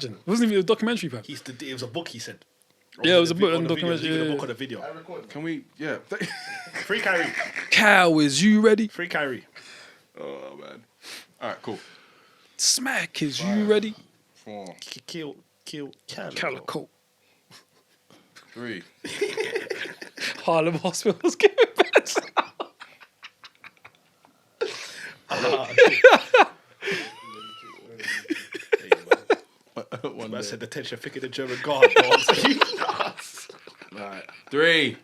legend. It wasn't even a documentary, fam. It was a book, he said. Yeah, it was a book on and the video. documentary. Leaving Yeah. the book on the video. Can we? Yeah. Free Kyrie. Cow, is you ready? Free Kyrie. Oh man. All right, cool. Smack, is you ready? 4, Kill Calico. 3. Harlem Hospital's giving beds. One Man day. said the tension thicker than German guard, dogs. Right. 3,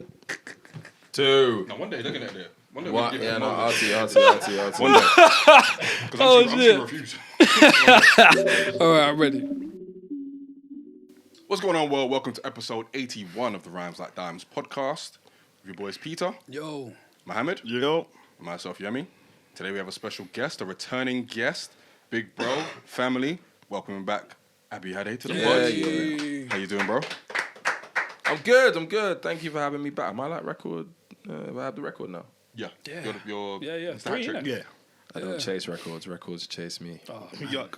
2. No, one day looking at it. One day What? we give Yeah, it no, one day. RT. One day. Because Oh, I'm shit. too refused. All right, I'm ready. What's going on, world? Welcome to episode 81 of the Rhymes Like Diamonds podcast. With your boys Peter, Yo. Mohammed, You know? and myself, Yemi. Today we have a special guest, a returning guest, big bro, family. Welcoming back Abiade to the pod. Hey. How you doing, bro? I'm good. Thank you for having me back. Am I like record? I have the record now. Yeah. Yeah. Your Yeah. Mr. 3, Hat-trick. innit? Yeah. I don't chase records. Records chase me. Oh, Yuck.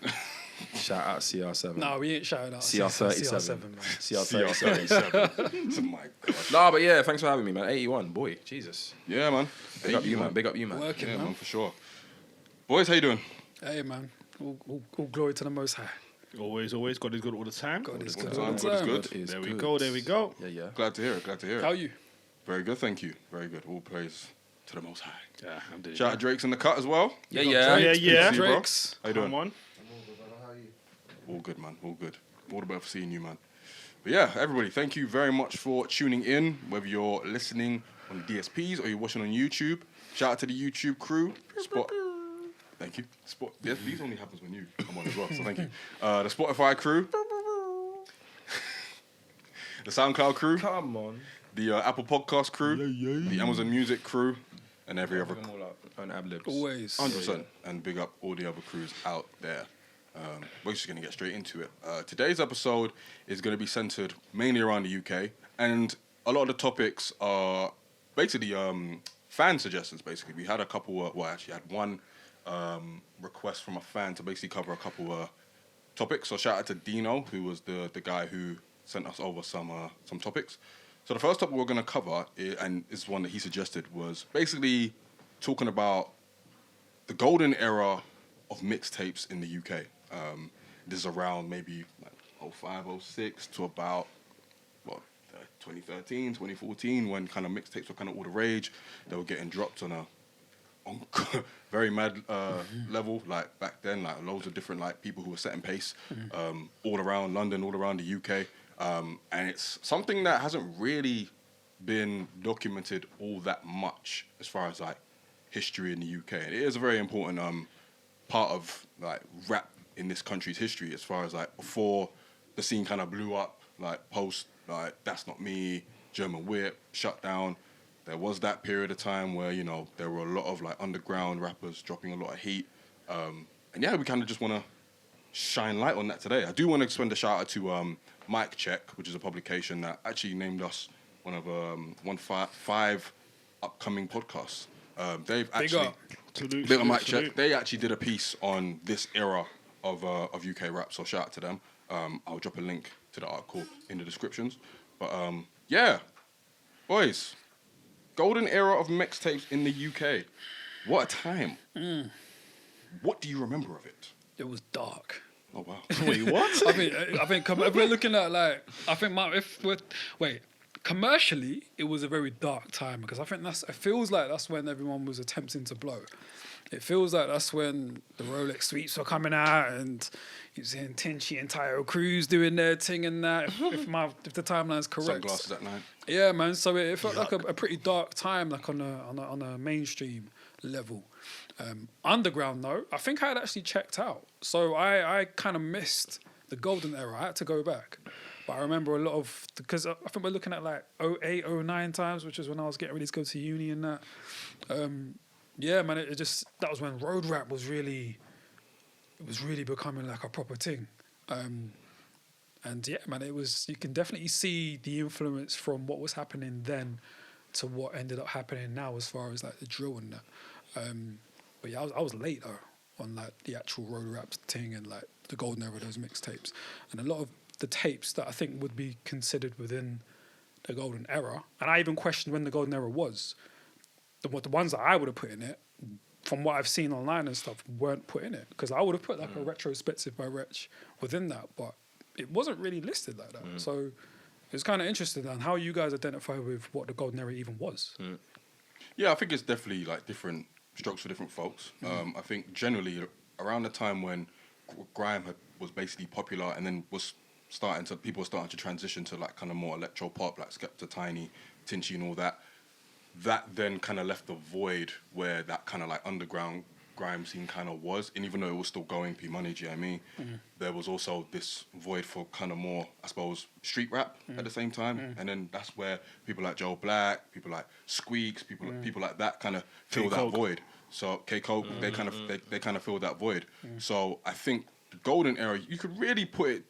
Shout out CR7. no, we ain't shouting out. CR37. man. CR37. Oh my God. No, but yeah, thanks for having me, man. 81, boy. Jesus. Yeah, man. Big up you, man. Working, Yeah, man. man, for sure. Boys, how you doing? Hey, man. All glory to the Most High. Always. God is good all the time. God is All good the all time, the God is time. good. God is There we good. go. Yeah. Glad to hear it. How are you? Very good, thank you. Very good. All praise to the Most High. Yeah, I'm doing Shout out Drake's in the cut as well. Yeah. Yeah. See you, bro. Drakes. How you doing? Come on. All good, man. All good. All the better for seeing you, man. But yeah, everybody, thank you very much for tuning in, whether you're listening on the DSPs or you're watching on YouTube. Shout out to the YouTube crew. Thank you. DSPs only happens when you come on as well, so thank you. The Spotify crew. The SoundCloud crew. Come on. The Apple Podcast crew. The Amazon Music crew. And every other Bring them all up on ad-libs. Always. 100%. And big up all the other crews out there. We're just going to get straight into it. Today's episode is going to be centered mainly around the UK. And a lot of the topics are basically fan suggestions, basically. We had a couple, actually had one request from a fan to basically cover a couple topics. So shout out to Dino, who was the guy who sent us over some topics. So the first topic we're going to cover, and is one that he suggested, was basically talking about the golden era of mixtapes in the UK. This is around maybe like 05, 06 to about 2013, 2014, when kind of mixtapes were kind of all the rage. They were getting dropped on a very mad level, like back then, like loads of different like people who were setting pace all around London, all around the UK. And it's something that hasn't really been documented all that much as far as like history in the UK. And it is a very important part of like rap in this country's history, as far as like before the scene kind of blew up, like post like That's Not Me, German Whip, Shut Down. There was that period of time where, you know, there were a lot of like underground rappers dropping a lot of heat. And yeah, we kind of just want to shine light on that today. I do want to extend a shout out to Mic Check, which is a publication that actually named us one of five upcoming podcasts. They've actually big up Mic Check. They actually did a piece on this era of UK rap, so shout out to them. I'll drop a link to the article in the descriptions. But yeah, boys, golden era of mixtapes in the UK. What a time! What do you remember of it? It was dark. Oh wow! Wait, what? I think if we're looking at like, commercially, it was a very dark time, because I think it feels like that's when everyone was attempting to blow. It feels like that's when the Rolex sweeps were coming out, and you're seeing Tinchy and Tyro Cruz doing their thing and that. If the timeline's correct. Sunglasses at night. Yeah, man. So it felt like a pretty dark time, like on a mainstream level. Underground though, I think I had actually checked out, so I kind of missed the golden era. I had to go back, but I remember a lot of, because I think we're looking at like 08, 09 times, which is when I was getting ready to go to uni and that. Yeah, man, that was when road rap was really becoming like a proper thing. And yeah, man, you can definitely see the influence from what was happening then to what ended up happening now, as far as like the drill and that. But yeah, I was late though on like the actual road rap thing and like the golden era of those mixtapes, and a lot of the tapes that I think would be considered within the golden era, and I even questioned when the golden era was. The ones that I would have put in it, from what I've seen online and stuff, weren't put in it, because I would have put like a retrospective by Wretch within that, but it wasn't really listed like that. So it's kind of interesting on how you guys identify with what the golden era even was. Yeah, I think it's definitely like different strokes for different folks. I think generally around the time when grime was basically popular, and then people were starting to transition to like kind of more electro pop, like Skepta, Tiny, Tinchy, and all that. That then kind of left the void where that kind of like underground grime scene kind of was, and even though it was still going P Money, do you know what I mean? There was also this void for kind of more, I suppose, street rap at the same time, and then that's where people like Joe Black, people like Squeaks, people like that kind of fill that void. So K Coke, they kind of fill that void. So I think the golden era, you could really put it.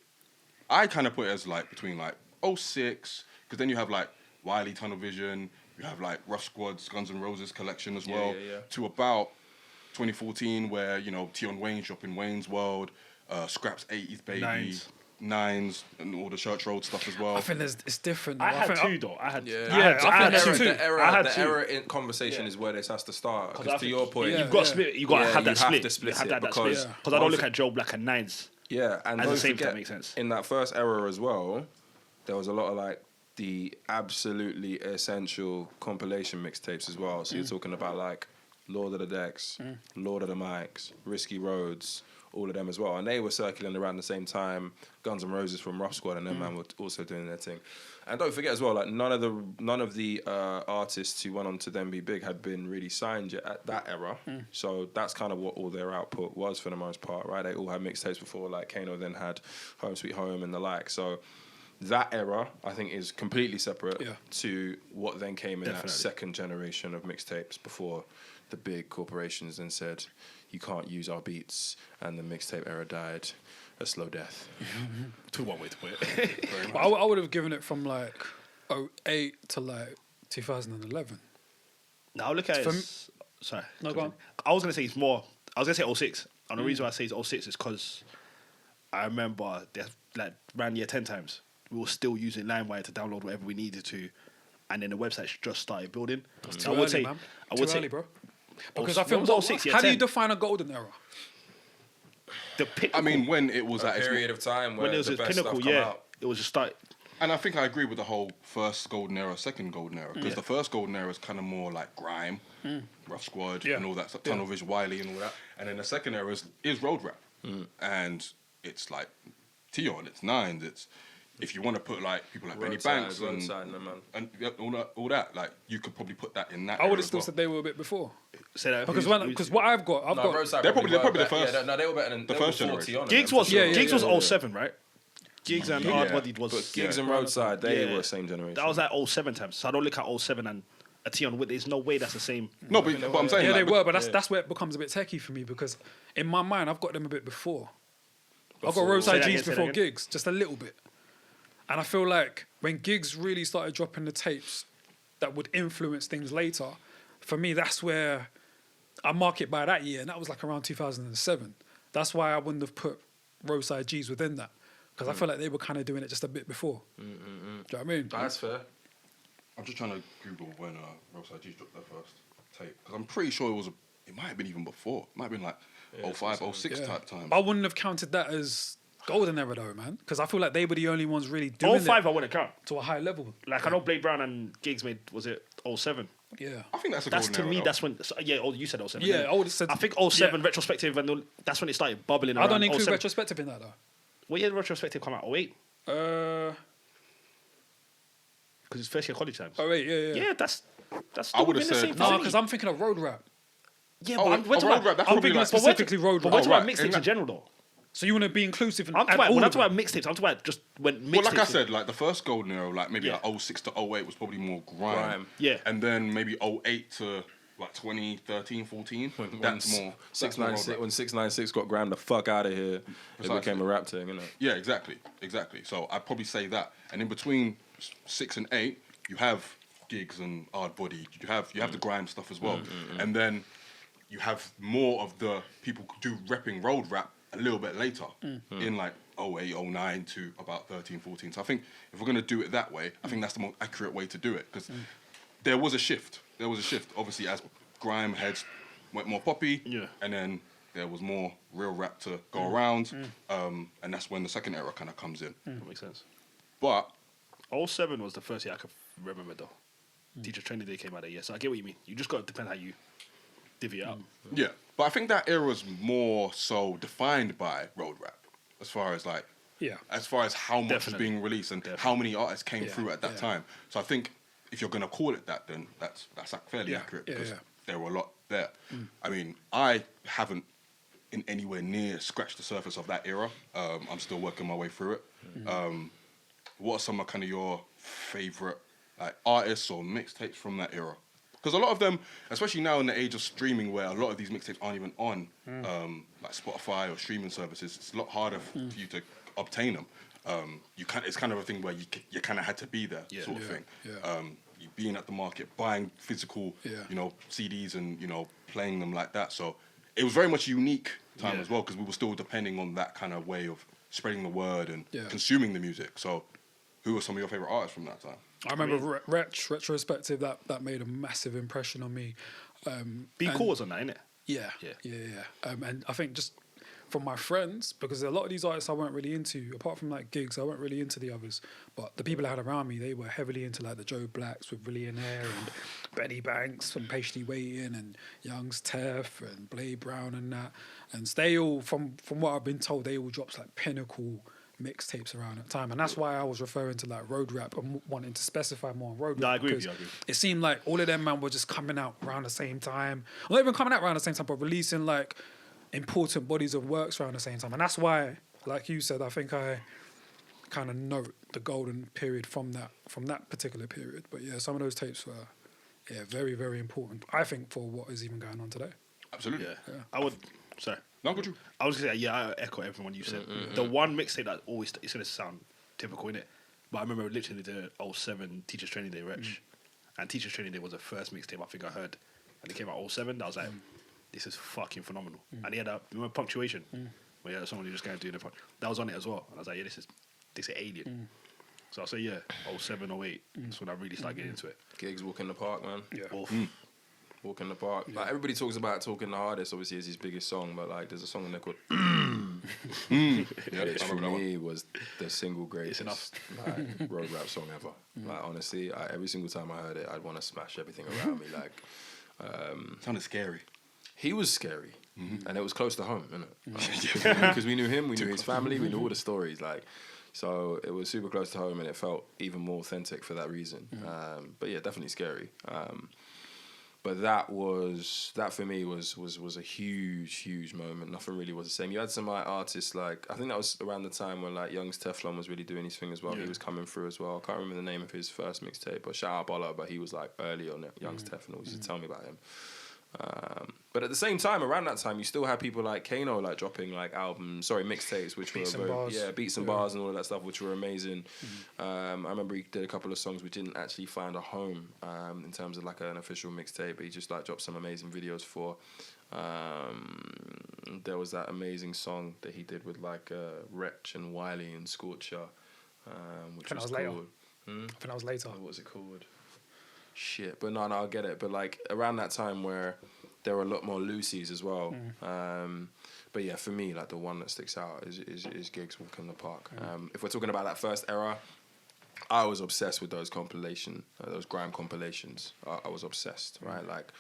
I kind of put it as like between like 06, because then you have like Wiley Tunnel Vision. You have like Rough Squad's Guns N' Roses collection as well, to about 2014, where, you know, Tion Wayne's dropping Wayne's World, Scraps 80s Baby, Nines, and all the Church Road stuff as well. I think it's different. I had two though. I had The two. era in conversation is where this has to start. Because to your point, you've got to split. You got to have that split. To split you have it that because split. Because I don't look at Joe Black and Nines. Yeah, and as don't the same. forget, That makes sense. in that first era as well, there was a lot of like the absolutely essential compilation mixtapes as well. So you're talking about like Lord of the Decks, Lord of the Mics, Risky Roads, all of them as well. And they were circling around the same time. Guns N' Roses from Rough Squad and them man were also doing their thing. And don't forget as well, like none of the artists who went on to then be big had been really signed yet at that era. So that's kind of what all their output was for the most part, right? They all had mixtapes before, like Kano then had Home Sweet Home and the like. So that era, I think, is completely separate to what then came in that second generation of mixtapes before the big corporations then said, you can't use our beats, and the mixtape era died a slow death. To one way to put it. I would have given it from like 08 to like 2011. Now look at it. Sorry. No, go on. I was going to say it's more. I was going to say 06. And the reason why I say it's 06 is because I remember like around year 10 times, we were still using LimeWire to download whatever we needed to. And then the website just started building. Too early, man. Too early, bro. Because I feel, how do you define a golden era? The pinnacle. I mean, when it was A at its period of time when where it was the its best pinnacle, stuff come out. it was just start. And I think I agree with the whole first golden era, second golden era, because the first golden era is kind of more like grime, Rough Squad, and all that stuff, Tunnel Vision, Wiley, and all that. And then the second era is road rap, and it's like Tion, it's Nines, it's if you want to put like people like Benny Banks and all that, like you could probably put that in that. I would have still said they were a bit before. Say that Because what I've got. They're probably the first. Yeah, they were better than the first generation. Gigs was 07, right? Gigs and Hard Bodied was. But Gigs and Roadside, they were the same generation. That was like 07 times. So I don't look at 07 and a Tion with. There's no way that's the same. No, but I'm saying they were, but that's where it becomes a bit techie for me, because in my mind I've got them a bit before. I've got Roadside G's before Gigs, just a little bit. And I feel like when Gigs really started dropping the tapes that would influence things later, for me, that's where I mark it by that year. And that was like around 2007. That's why I wouldn't have put Roadside G's within that. Because I feel like they were kind of doing it just a bit before. Do you know what I mean? That's fair. I'm just trying to Google when Roadside G's dropped their first tape. Because I'm pretty sure it might have been even before. It might have been like 05, 06 type time. I wouldn't have counted that as golden era though, man, because I feel like they were the only ones really doing 05 it I wouldn't count to a high level. Like I know Blade Brown and Gigs made, was it 07? Yeah, I think that's a that's golden to era, me. though. That's when. You said 07. Yeah, I would have said. I think 07 retrospective, and that's when it started bubbling. I Around don't include 07. retrospective in that though. What year did retrospective come out? 08? Because it's first year college times. 08, yeah. Yeah, that's. I would have said No, because I'm thinking of road rap. Yeah, Oh, but we're talking road rap, about. that's I'm probably thinking like of specifically road But rap. we're talking about right, mixtapes in general, though. So you want to be inclusive in I'm talking about, all when I'm of them? talking about mixtapes, I'm talking about just when mixtapes. Well, like I said, like the first golden era, like maybe Yeah. like 06 to 08 was probably more grime. Yeah. And then maybe 08 to like 2013, 14. That's more. 696 when 696 got Graham the fuck out of here, Precisely. it became a rap thing, innit? Yeah, exactly. So I'd probably say that. And in between 6 and 8, you have Gigs and Hard Body. You have the grime stuff as well. And then you have more of the people who do repping road rap a little bit later, in like 08, 09 to about 13, 14. So I think if we're going to do it that way, I think that's the more accurate way to do it, because there was a shift. Obviously, as grime heads went more poppy, and then there was more real rap to go around, and that's when the second era kind of comes in. That makes sense. But '07 was the first year I could remember, though. Teacher Training Day came out that year, so I get what you mean. You just got to depend how you divvy it up. yeah, but I think that era was more so defined by road rap, as far as like, as far as how much was being released and how many artists came through at that time. So I think if you're gonna call it that, then that's like fairly accurate, because there were a lot there. I mean, I haven't in anywhere near scratched the surface of that era. I'm still working my way through it. What are some of kind of your favorite like artists or mixtapes from that era? Because a lot of them, especially now in the age of streaming, where a lot of these mixtapes aren't even on like Spotify or streaming services, it's a lot harder for you to obtain them. It's kind of a thing where you kind of had to be there, sort of thing. You being at the market, buying physical, CDs and playing them like that. So it was very much a unique time as well, because we were still depending on that kind of way of spreading the word and consuming the music. So who were some of your favorite artists from that time? I remember Retrospective, that made a massive impression on me. Be Cool was on that, innit? Yeah. And I think just from my friends, because a lot of these artists I weren't really into, apart from like gigs, I weren't really into the others. But the people I had around me, they were heavily into like the Joe Blacks with Billionaire and Benny Banks and Patiently Waiting and Young's Tef and Blade Brown and that. And they all, from what I've been told, they all dropped like pinnacle mixtapes around that time, and that's why I was referring to like road rap and wanting to specify more on road rap. No, I agree with you. It seemed like all of them man were just coming out around the same time, not even coming out around the same time, but releasing like important bodies of works around the same time, and that's why, like you said, I think I kind of note the golden period from that particular period. But yeah, some of those tapes were very, very important, I think, for what is even going on today. Absolutely. Yeah. I would. Sorry. No, good. I was gonna say, I echo everyone you said. The one mixtape that always, it's gonna sound typical, innit? But I remember literally the 07 Teachers Training Day Wretch, and Teachers Training Day was the first mixtape I think I heard, and it came out 07. I was like, this is fucking phenomenal. And he had remember Punctuation, where someone who just going to do the punch. That was on it as well, and I was like, this is alien. So I'll say 07, 08. That's when I really started getting into it. Gigs, Walk in the Park, man. Yeah. Walk in the Park. Like everybody talks about Talking the Hardest, obviously, is his biggest song, but like there's a song in there called which for me was the single greatest like, road rap song ever. Like honestly, every single time I heard it, I'd want to smash everything around me. Like Sounded scary. he was scary, and it was close to home, innit? Because we knew him, we knew his family, we knew all the stories. Like, so it was super close to home, and it felt even more authentic for that reason. But yeah, definitely scary. But that for me was a huge moment. Nothing really was the same. You had some artists like, I think that was around the time when like Young's Teflon was really doing his thing as well. He was coming through as well. I can't remember the name of his first mixtape, but shout out Bolla, but he was like early on Young's Teflon. Always used to tell me about him. But at the same time, around that time, you still had people like Kano like dropping like mixtapes, which Beats were and Bars. beats and bars and all of that stuff, which were amazing. I remember he did a couple of songs which didn't actually find a home in terms of like an official mixtape, but he just like dropped some amazing videos for. There was that amazing song that he did with like Wretch and Wiley and Scorcher, which was called. I think that was later. What was it called? Shit, but no, I get it. But like around that time where there were a lot more Lucy's as well. But yeah, for me, like the one that sticks out is Gigs Walk in the Park. If we're talking about that first era, I was obsessed with those those grime compilations. I was obsessed, right? Like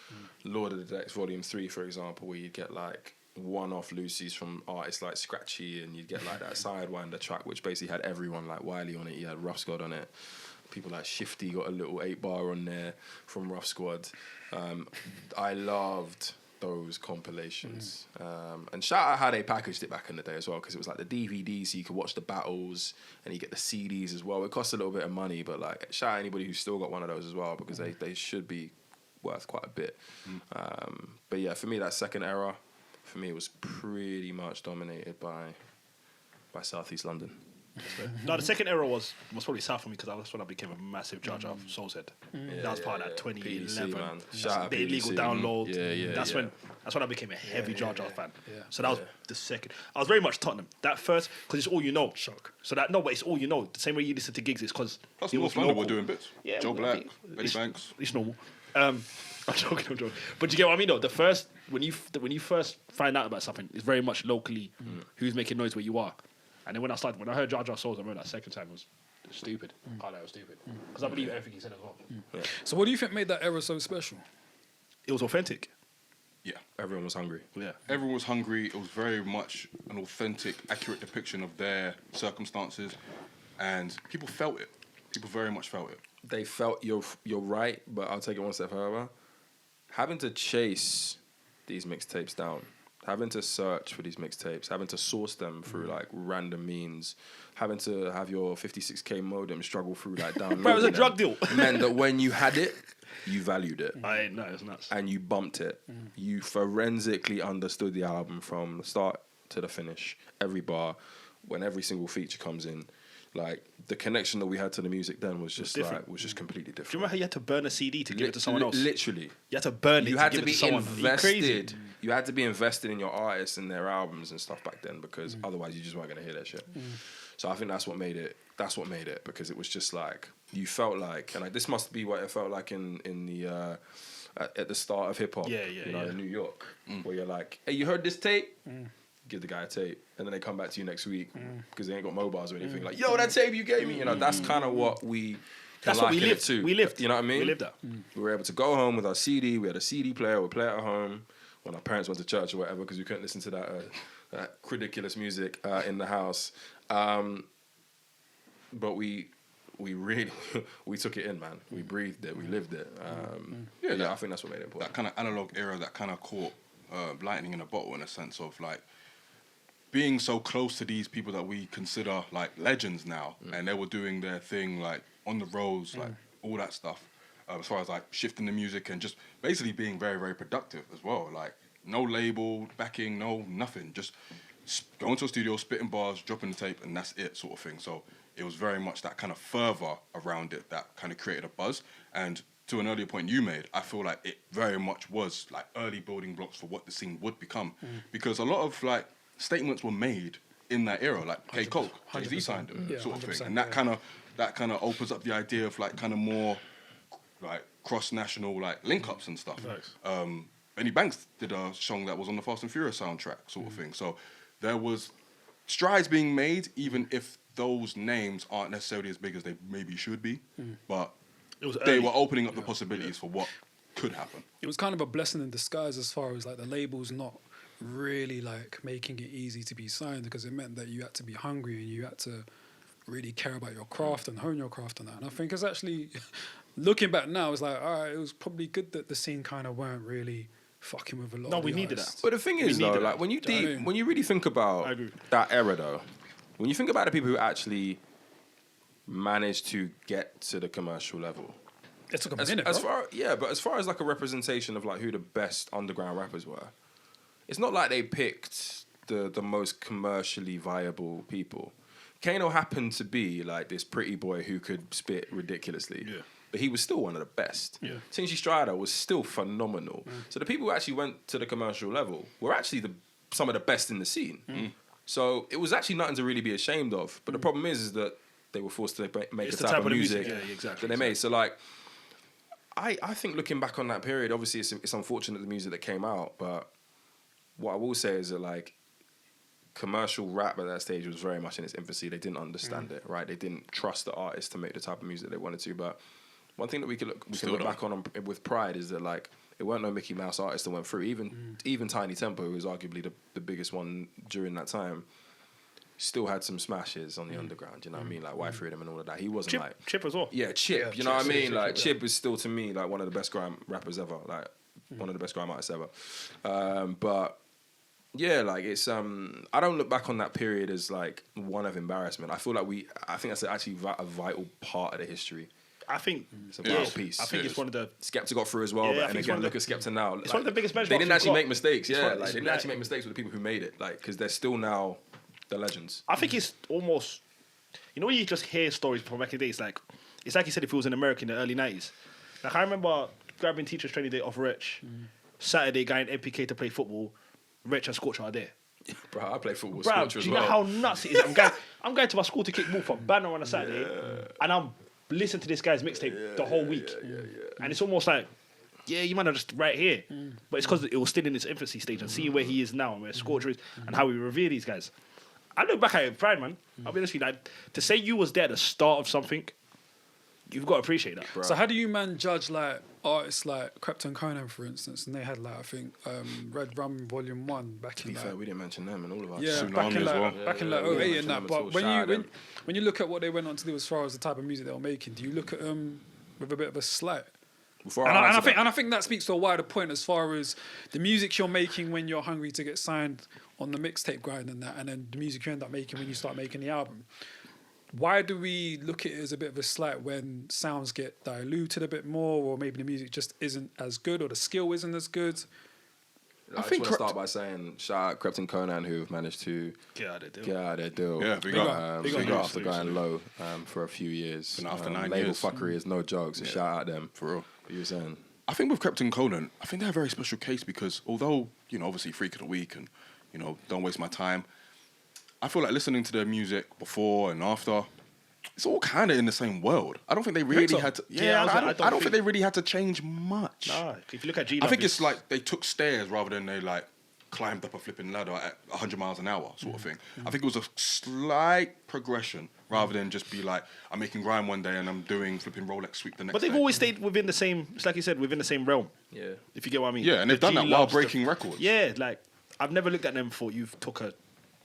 Lord of the Decks Volume 3, for example, where you'd get like one-off Lucy's from artists like Scratchy, and you'd get like that Sidewinder track, which basically had everyone like Wiley on it. You had Rough Squad on it. People like Shifty got a little 8-bar on there from Rough Squad. I loved those compilations. And shout out how they packaged it back in the day as well, because it was like the DVD, so you could watch the battles, and you get the CDs as well. It cost a little bit of money, but like shout out anybody who's still got one of those as well, because they should be worth quite a bit. But yeah, for me, that second era, for me, was pretty much dominated by South East London. No, the second era was probably South for me because that's when I became a massive Jar Jar Soul's Head. That was part of that 2011. PDC, man. That's Shout out the illegal PDC. download. Yeah. That's when I became a heavy Jar Jar fan. Yeah. So that was the second. I was very much Tottenham. That first, because it's all you know. Shock. So that no, but it's all you know. The same way you listen to gigs, it's because Plus, it North was London local. were doing bits. Yeah, Joe well, Black, it's- Benny Banks. It's normal. I'm joking. But you get what I mean, though. The first when you first find out about something, it's very much locally who's making noise where you are. And then when I heard Jar Jar Souls, I remember that second time was stupid. Oh, that was stupid. Because I believe everything he said as well. So what do you think made that era so special? It was authentic. Yeah. Everyone was hungry. Yeah. Everyone was hungry. It was very much an authentic, accurate depiction of their circumstances, and people felt it. People very much felt it. They felt you're right, but I'll take it one step further. Having to chase these mixtapes down, having to search for these mixtapes, having to source them through like random means, having to have your 56k modem struggle through like downloading. Bro, it was a them, drug deal. meant that when you had it, you valued it. No, it's nuts. And you bumped it. You forensically understood the album from the start to the finish, every bar, when every single feature comes in. Like the connection that we had to the music then was just different. was just completely different. Do you remember how you had to burn a CD to give it to someone else? Literally, You had to burn it you to had give to it be to someone. Are you crazy? invested. You had to be invested in your artists and their albums and stuff back then because otherwise you just weren't gonna hear that shit. So I think that's what made it. That's what made it because it was just like you felt like, and like, this must be what it felt like in the at the start of hip hop. Yeah, in New York, where you're like, hey, you heard this tape? Give the guy a tape, and then they come back to you next week because they ain't got mobiles or anything. Like, yo, that tape you gave me, that's kind of what we. That's what we liken it lived. to. We lived. You know what I mean? We lived that. We were able to go home with our CD. We had a CD player. We'd play it at home when our parents went to church or whatever because we couldn't listen to that ridiculous music in the house. But we really we took it in, man. We breathed it. We lived it. I think that's what made it important. That kind of analog era that kind of caught lightning in a bottle in a sense of like being so close to these people that we consider like legends now, and they were doing their thing like on the roads, like all that stuff. As far as like shifting the music and just basically being very, very productive as well. Like no label backing, no nothing, just going to a studio, spitting bars, dropping the tape, and that's it, sort of thing. So it was very much that kind of fervor around it that kind of created a buzz. And to an earlier point you made, I feel like it very much was like early building blocks for what the scene would become, because a lot of like statements were made in that era, like K Coke, Jay-Z signed him, sort of thing, and that kind of opens up the idea of like kind of more like cross-national like link-ups and stuff. Benny Banks did a song that was on the Fast and Furious soundtrack, sort of thing. So there was strides being made, even if those names aren't necessarily as big as they maybe should be, but they were opening up the possibilities for what could happen. It was kind of a blessing in disguise as far as like the labels not really like making it easy to be signed, because it meant that you had to be hungry and you had to really care about your craft and hone your craft on that. And I think it's actually, looking back now, it's like, all right, it was probably good that the scene kind of weren't really fucking with a lot. No, of we the needed artists. that. But the thing is, though, like when you Do you know what I mean? when you really think about I agree. that era, though, when you think about the people who actually managed to get to the commercial level, It took a as minute, bro. but as far as like a representation of like who the best underground rappers were, it's not like they picked the most commercially viable people. Kano happened to be like this pretty boy who could spit ridiculously. Yeah. But he was still one of the best. Yeah. Tinchy Strider was still phenomenal. So the people who actually went to the commercial level were actually some of the best in the scene. So it was actually nothing to really be ashamed of. But the problem is that they were forced to make It's the type of music Yeah, exactly. that they made. So like, I think looking back on that period, obviously it's unfortunate the music that came out, but what I will say is that like commercial rap at that stage was very much in its infancy. They didn't understand it, right? They didn't trust the artists to make the type of music they wanted to. But one thing that we can look back on with pride is that like it weren't no Mickey Mouse artists that went through. Even Tiny Tempo, who was arguably the biggest one during that time, still had some smashes on the underground. You know what I mean? Like White Freedom and all of that. He wasn't like Chip as well. yeah, Chip. Yeah, You know what I Chip, mean? Chip, Like Chip, Chip is still to me like one of the best grime rappers ever. Like one of the best grime artists ever. But yeah, like it's I don't look back on that period as like one of embarrassment. I feel like I think that's actually a vital part of the history. I think It's a vital piece. I think it's one of the. Skepta got through as well, Yeah, I but and think it's again, one of look at Skepta now. It's one of the biggest benchmarks They didn't we've actually got. make mistakes. It's Yeah, one- like it's they didn't like- actually make mistakes with the people who made it. Like because they're still now the legends. I think it's almost you know when you just hear stories from back in the day, it's like you said if it was in America in the early 90s. Like I remember grabbing teachers training day off Rich, Saturday going MPK to play football, Rich and Scorcher are there. Bro, I play football with Bro, Scorcher do as you well. know how nuts it is? I'm going to my school to kick ball for banner on a Saturday, and I'm listening to this guy's mixtape the whole week. And it's almost like, yeah, you might have just right here. But it's because it was still in its infancy stage and seeing where he is now and where Scorcher is and how we revere these guys. I look back at it with pride, man. I'll be honest with you, like, to say you was there at the start of something, you've got to appreciate that, bro. So how do you, man, judge like artists like Krypton Conan, for instance, and they had like I think Red Rum Volume 1 back To in be like, fair, we didn't mention them and all of us. yeah, Tsunami back in as like well. back in like Yeah, 08 yeah, and that. mention But them at all. Shout out when you look at what they went on to do as far as the type of music they were making, do you look at them with a bit of a slight? Before And answer I think that speaks to a wider point as far as the music you're making when you're hungry to get signed on the mixtape grind and that, and then the music you end up making when you start making the album. Why do we look at it as a bit of a slight when sounds get diluted a bit more, or maybe the music just isn't as good, or the skill isn't as good? I just want to start by saying shout out Krypton Conan who have managed to Get out of there, get out of their deal. Yeah, big up. Big Big up up. after going low for a few years. Been after 9 label years. fuckery is no joke, so shout out them. For real. What you were saying? I think with Krypton Conan, I think they're a very special case because although, obviously Freak of the Week and, Don't Waste My Time, I feel like listening to their music before and after, it's all kind of in the same world. I don't think they really had to. Yeah, I don't think they really had to change much. Nah, if you look at G, I think it's like they took stairs rather than they like climbed up a flipping ladder at 100 miles an hour sort of thing. I think it was a slight progression rather than just be like, I'm making grime one day and I'm doing flipping Rolex sweep the next But they've day. always stayed within the same. It's like you said, within the same realm. Yeah. If you get what I mean. Yeah, and they've The done G that while loves the- breaking records. Yeah, like I've never looked at them and thought you've took a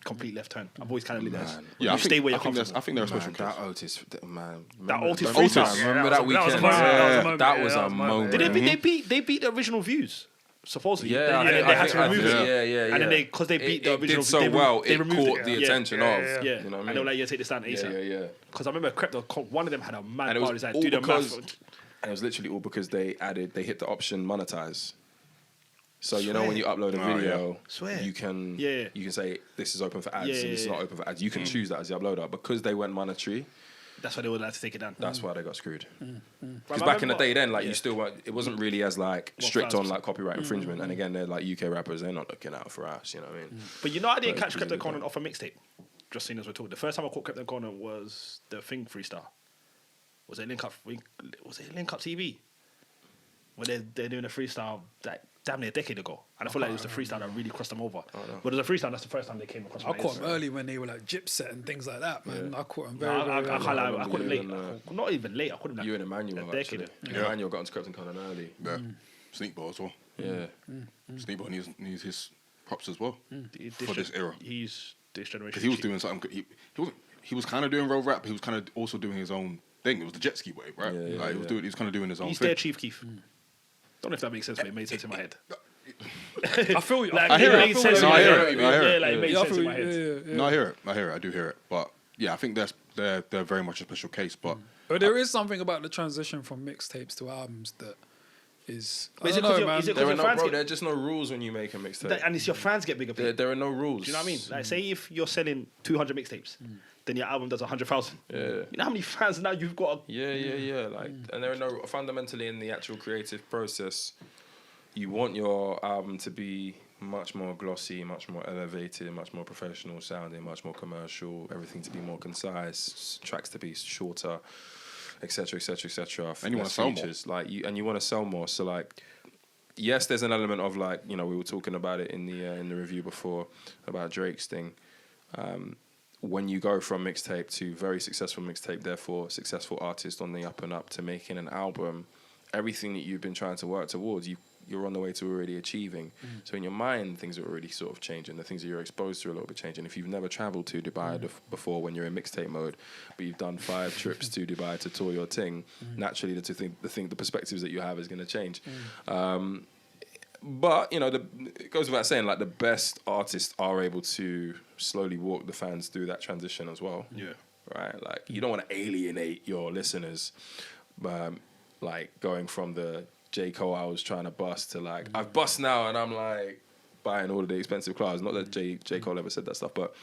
complete left turn. I've always kind of looked at Man. Yeah, you stay where you're I think comfortable. they're a special Man, case. that Otis, man. That Otis Remember freestyle. Remember Yeah, that that was a weekend? moment. Yeah. That was Yeah, a moment. Did they beat the original views? Supposedly, Yeah, and then they had to remove it. Yeah. And then because they beat the It original, did so well, they it removed caught it. the Yeah. attention Yeah, of. yeah, Yeah, You know what I and mean? they were like, "Yeah, take this down ASAP." Yeah. Because I remember one of them had a mad And it bar. was He's like, all "Do the because, math." and it was literally all because they hit the option monetize. So you know when you upload a Oh, video, Swear. you can Yeah. say this is open for ads Yeah, and this is yeah, not open for ads. You can choose that as the uploader. Because they went monetary, That's why they would like to take it down. that's why they got screwed. But Because I back in the remember- day, then yeah. you still weren't. It wasn't really as like strict on 1000%. like copyright infringement. And again, they're like UK rappers. They're not looking out for us. You know what I mean? But you know, I didn't But catch it's Krypton really Conan good. off a mixtape. Just seeing as we're talking, the first time I caught Krypton Conan was the Thing freestyle. Was it Link Up? Was it Link Up TV? Where they're doing a freestyle like damn near a decade ago, and I feel like it was the freestyle that really crossed them over. But as a freestyle, that's the first time they came across. I my caught ears. them early when they were like gypset and things like that, man. I caught them No, very, I very can't early. lie. I caught them late. You and, Not even late. I caught them like You and Emmanuel, a decade. actually. Emmanuel got into Krypton Conan early. Yeah. Sneakball as well. Yeah. Sneakball needs his props as well for This this era. He's this generation. Because he was doing something. He was kind of doing road rap, but he was kind of also doing his own thing. It was the jet ski wave, right? Yeah, He was kind of doing his own He's thing. their Chief Keef. Don't know if that makes sense, but it made sense in my head. I feel you. Like, I hear it it. made sense in No, my I hear head. it. I hear Yeah, it. like it made Yeah, I sense feel in my you. head. Yeah. No, I do hear it. But yeah, I think they're very much a special case. But But there is something about the transition from mixtapes to albums that is. But is I it don't 'cause know, you're- man. is it There 'cause are your no, fans bro. get- There are just no rules when you make a mixtape. And it's your fans get bigger. There are no rules. Do you know what I mean? Like, say if you're selling 200 mixtapes, then your album does 100,000. Yeah. You know how many fans now you've got? Yeah. Like, and there are no fundamentally in the actual creative process. You want your album to be much more glossy, much more elevated, much more professional sounding, much more commercial. Everything to be more concise, tracks to be shorter, etc., etc. And you wanna sell more. Like you want to sell more. So like, yes, there's an element of like, we were talking about it in the review before about Drake's thing. When you go from mixtape to very successful mixtape, therefore successful artist on the up and up, to making an album, everything that you've been trying to work towards, you're on the way to already achieving. So in your mind, things are already sort of changing. The things that you're exposed to are a little bit changing. If you've never traveled to Dubai before when you're in mixtape mode, but you've done 5 trips to Dubai to tour your thing, naturally the perspectives that you have is going to change. But it goes without saying, like, the best artists are able to slowly walk the fans through that transition as well. yeah, Right? Like, you don't want to alienate your listeners, like going from the J. Cole I was trying to bust to like, I've bust now and I'm like buying all of the expensive clothes. Not that J. Cole ever said that stuff, but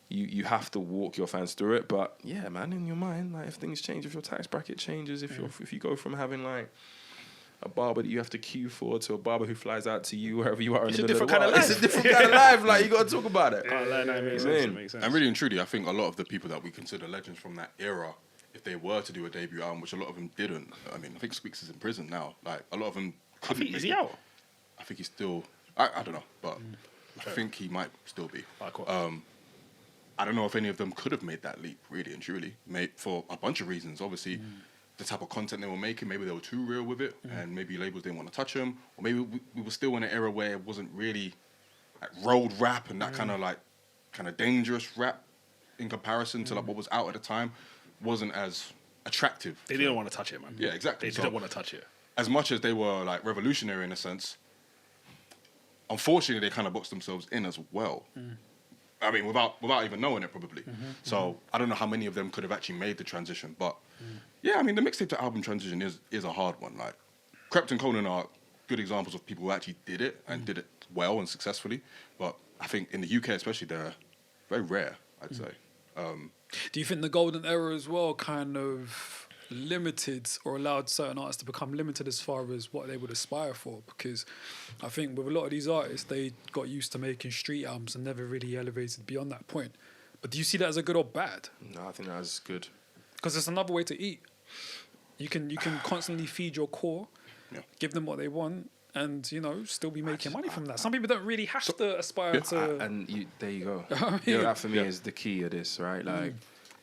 you have to walk your fans through it. But yeah, man, in your mind, like if things change, if your tax bracket changes, if you go from having like a barber that you have to queue for to a barber who flies out to you wherever you are in the middle of the world. It's a different kind of life. Like, you got to talk about it. It makes sense. And really and truly, I think a lot of the people that we consider legends from that era, if they were to do a debut album, which a lot of them didn't. I mean, I think Squeaks is in prison now. Like, a lot of them couldn't. Is he out? I think he's still. I don't know, but I think he might still be. Cool. I don't know if any of them could have made that leap, really and truly, for a bunch of reasons. Obviously, the type of content they were making, maybe they were too real with it, and maybe labels didn't want to touch them, or maybe we were still in an era where it wasn't really like road rap and that kind of dangerous rap in comparison to like what was out at the time wasn't as attractive. They didn't want to touch it, man. Yeah, exactly. They didn't want to touch it. As much as they were like revolutionary in a sense, unfortunately they kind of boxed themselves in as well. I mean, without even knowing it, probably. So I don't know how many of them could have actually made the transition, but yeah, I mean, the mixtape to album transition is a hard one. Like, Krept and Conan are good examples of people who actually did it and did it well and successfully. But I think in the UK, especially, they're very rare, I'd say. Do you think the golden era as well kind of limited or allowed certain artists to become limited as far as what they would aspire for? Because I think with a lot of these artists, they got used to making street albums and never really elevated beyond that point. But do you see that as a good or bad? No, I think that's good. Because it's another way to eat. You can constantly feed your core, give them what they want, and still be making money from that. Some people don't really have to aspire to. There you go. That for me is the key of this, right? Like,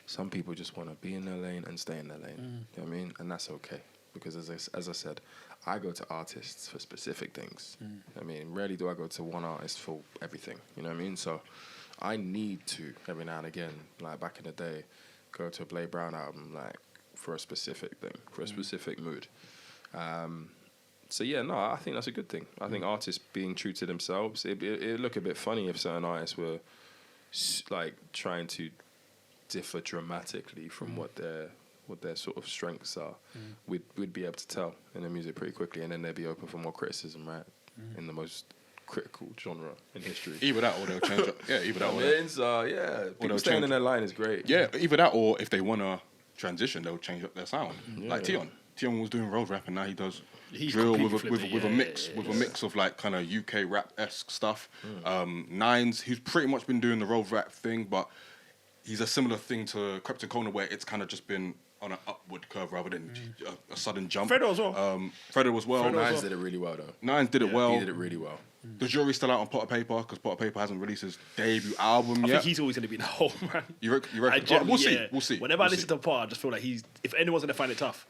some people just want to be in their lane and stay in their lane. You know what I mean? And that's okay, because as I said, I go to artists for specific things. I mean, rarely do I go to one artist for everything. You know what I mean? So I need to every now and again, like back in the day, go to a Blade Brown album, like for a specific thing, for a specific mood. So yeah, no, I think that's a good thing. I think artists being true to themselves. It'd look a bit funny if certain artists were like trying to differ dramatically from what their sort of strengths are. We'd be able to tell in the music pretty quickly, and then they'd be open for more criticism, right? In the most critical genre in history. Either that or they'll change it. Yeah, either that or that. People staying in their line is great. Yeah, either that or if they want to transition, they'll change up their sound. Like Tion. Tion was doing road rap and now he does drill with a mix of like kind of UK rap-esque stuff. Nines, he's pretty much been doing the road rap thing, but he's a similar thing to Krept and Conan where it's kind of just been on an upward curve rather than a sudden jump. Fredo as well. Fredo as well. Nines did it really well though. Nines did it well. He did it really well. The jury's still out on Pot of Paper because Pot of Paper hasn't released his debut album yet. I think he's always going to be in the hole, man. You reckon? We'll see. Whenever I listen to Pot, I just feel like if anyone's going to find it tough,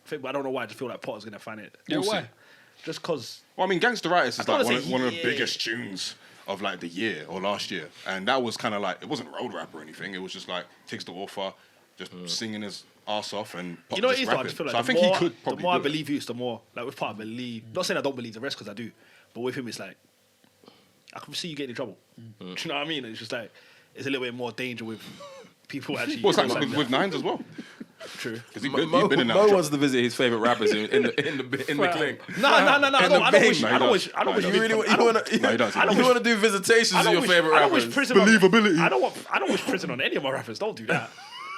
I don't know why, I just feel like Potter's going to find it. Yeah, why? See. Just because... Well, I mean, Gangsteritis is like one of the biggest tunes of like the year or last year. And that was kind of like, it wasn't road rap or anything. It was just like Tiggs the Author just singing his ass off and Pot just rapping. I just feel like I think he could probably the more I believe you, the more, like with Pot, I believe, not saying I don't believe the rest because I do, but with him it's like, I can see you getting in trouble. Do you know what I mean? It's just like, it's a little bit more danger with people actually... Well, it's like with Nines as well. True. Because he's been in that. Mo wants to visit his favorite rappers in the clink. No. I don't wish. You really want to do visitations of your favorite rappers. Believability. I don't wish prison on any of my rappers. Don't do that.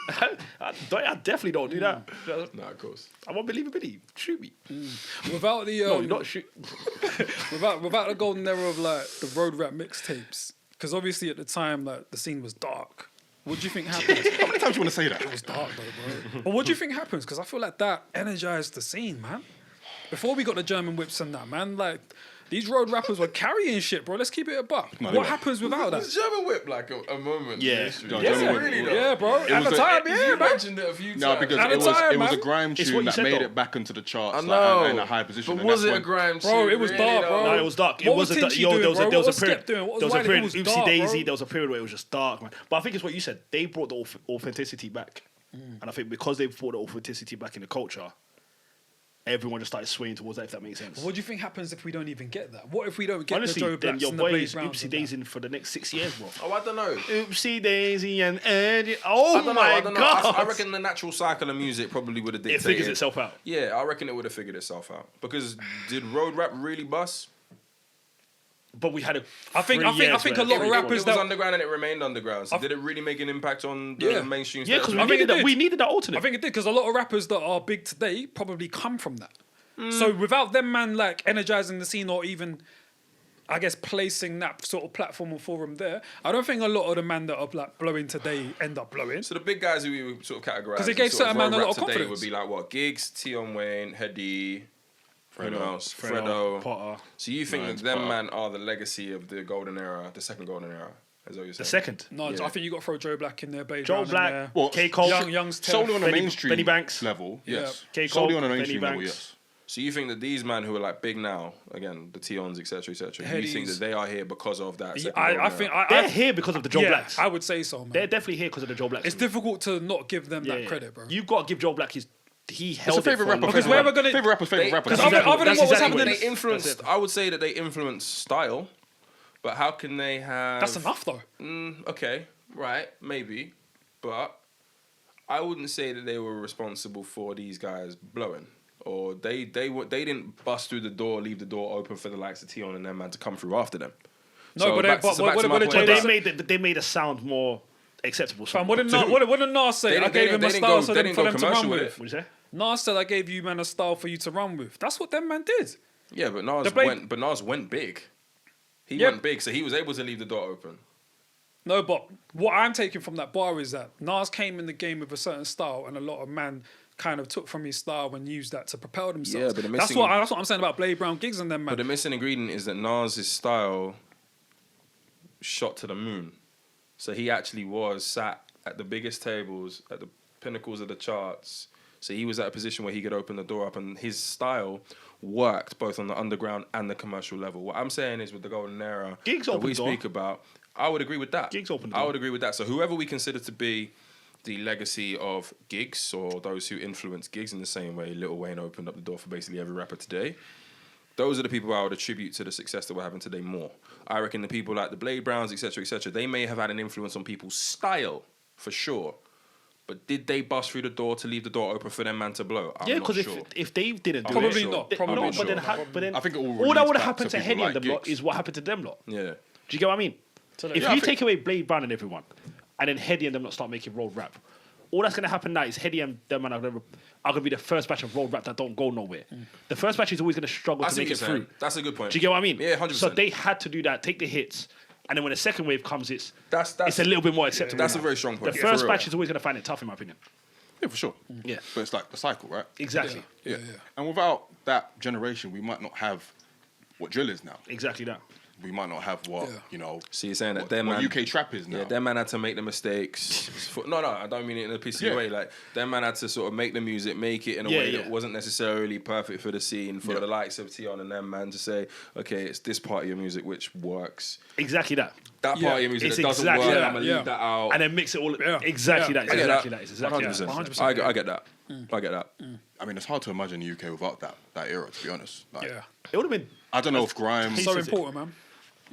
I definitely don't do that. No, of course. I want believability. Shoot me. Without the no, you're not shoot. without the golden era of like the road rap mixtapes, because obviously at the time like the scene was dark. What do you think happened? How many times do you want to say that? It was dark though, bro. But what do you think happens? Because I feel like that energized the scene, man. Before we got the German whips and that, man, like these road rappers were carrying shit, bro. Let's keep it a buck. No, what happens without that? Was German whip like a moment? Yeah. Yeah, bro. At the time, yeah, man. Mentioned it a few times. No, because it was a grime tune that made it back into the charts in a high position. But was it a grime tune? Bro, it was dark, bro. No, it was dark. It was a period. There was a period. Oopsie Daisy. There was a period where it was just dark, man. But I think it's what you said. They brought the authenticity back, and I think because they brought the authenticity back in the culture, everyone just started swaying towards that, if that makes sense. What do you think happens if we don't even get that? What if we don't get the Joe then Blacks your and the boy Blaze is Browns Oopsie Daisy for the next 6 years, bro. Oh, I don't know. Oopsie Daisy and Eddie. Oh my God. I reckon the natural cycle of music probably would have dictated. It figures itself out. Yeah, I reckon it would have figured itself out. Because did road rap really bust? but we had a. I think a lot of rappers It was that underground and it remained underground. So did it really make an impact on the mainstream? Yeah, because status? we needed that alternate. I think it did because a lot of rappers that are big today probably come from that. So without them, man, like energizing the scene or even, I guess, placing that sort of platform or forum there, I don't think a lot of the man that are like blowing today end up blowing. So the big guys who we would sort of categorize, 'Cause it gave certain man a lot of today confidence. would be like what? Giggs, Tion Wayne, Heady, who else? Fredo, Fredo. Potter. So you think that them man are the legacy of the golden era, the second golden era? Is that what you're saying? The second. No, I think you got to throw Joe Black in there, Babe. Joe Brown in Black, there. Well, K. Cole, Young's solely on a Benny- mainstream Benny Banks. level, yes. K. Cole, Solely on a Benny mainstream level, Banks. yes. So you think that these men who are like big now, again, the Tions, etc., etc., you think that they are here because of that? Yeah, second I golden think era? They're here because of the Joe Blacks. I would say so, man. They're definitely here because of the Joe Blacks. It's difficult to not give them that credit, bro. You got to give Joe Black he held It's a favorite it for rapper. Because favorite where we're rapper, gonna- favorite rapper's favorite They- rapper. Because That's other than exactly what was what it happening, is. They influenced. I would say that they influenced style, but how can they have? That's enough, though. Okay, right, maybe, but I wouldn't say that they were responsible for these guys blowing, or they didn't bust through the door, leave the door open for the likes of Tion and them man to come through after them. No, So but back to my But point they about- made a sound more acceptable. Fam, what did Nas say? I gave him a style for them to run commercial with. it. What did you say? Nas said, I gave you, man, a style for you to run with. That's what them man did. Yeah, but Nas went big. He Yeah. went big, so he was able to leave the door open. No, but what I'm taking from that bar is that Nas came in the game with a certain style, and a lot of man kind of took from his style and used that to propel themselves. Yeah, but the that's missing- what I'm saying about Blade Brown, Giggs, and them man. But the missing ingredient is that Nas's style shot to the moon. So he actually was sat at the biggest tables, at the pinnacles of the charts. So he was at a position where he could open the door up, and his style worked both on the underground and the commercial level. What I'm saying is with the golden era Giggs that opened we the door. speak about, I would agree with that. Giggs opened the I door. would agree with that. So whoever we consider to be the legacy of Giggs, or those who influence Giggs in the same way Lil Wayne opened up the door for basically every rapper today, those are the people I would attribute to the success that we're having today more. I reckon the people like the Blade Browns, etc., they may have had an influence on people's style, for sure. But did they bust through the door to leave the door open for them man to blow? I'm Yeah, not because sure. if they didn't do Probably it, not. they- Probably no, not. but then I think it all that relates would have back happened to to people Henny and like them lot Giggs. is what happened to them lot. Yeah. Do you get what I mean? If Yeah, I you think- take away Blade Brown and everyone, and then Heady and them not start making road rap, all that's gonna happen now is Heady and them man are gonna be the first batch of road rap that don't go nowhere. The first batch is always gonna struggle I to see make what it you're through. saying. That's a good point. Do you get what I mean? Yeah, 100%. So they had to do that, take the hits, and then when the second wave comes, it's That's a little bit more acceptable. That's a now. very strong point. The Yeah, for first real. batch is always gonna find it tough, in my opinion. Yeah, for sure. Yeah. But it's like the cycle, right? Exactly. Yeah. And without that generation, we might not have what drill is now. Exactly that. We might not have what, So you're saying that what, them what man, UK trap is now. yeah, them man had to make the mistakes. No, I don't mean it in a pissy Yeah. way. Like them man had to sort of make the music, make it in a Yeah, way yeah. that wasn't necessarily perfect for the scene. For the likes of Tion and them man to say, okay, it's this part of your music which works. Exactly that. That part of your music It's that doesn't exactly work, that. I'm gonna Yeah. leave that out. And then mix it all. Yeah. Exactly Yeah. that. It's I get exactly that. that. It's exactly 100%. that. 100%. I get that. I get that. I mean, it's hard to imagine the UK without that era, to be honest. Like, Yeah. It would have been. I don't know if grime. So important, man.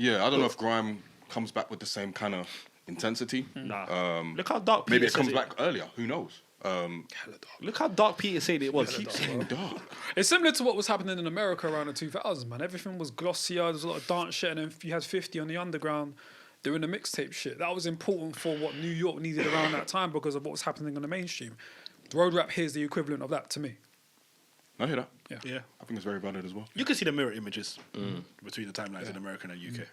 Yeah, I don't know if grime comes back with the same kind of intensity. Nah. Look how dark. Maybe Peter it comes says back earlier. Who knows? Look how dark Peter said it was. Dark. It's similar to what was happening in America around the 2000s, man. Everything was glossier. There's a lot of dance shit, and then you had 50 on the underground doing the mixtape shit. That was important for what New York needed around that time because of what was happening on the mainstream. Road rap here is the equivalent of that to me. I hear that. Yeah. I think it's very valid as well. You can see the mirror images between the timelines in America and UK.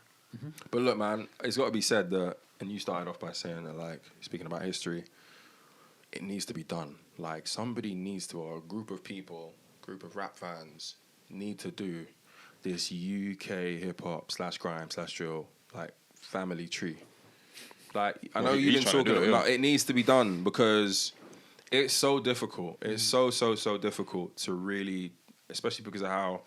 But look, man, it's got to be said that, and you started off by saying that, like, speaking about history, it needs to be done. Like, somebody needs to, or a group of people, group of rap fans, need to do this UK hip hop / grime / drill, like, family tree. Like, I know you've been talking about it needs to be done because it's so difficult. It's so difficult to really, especially because of how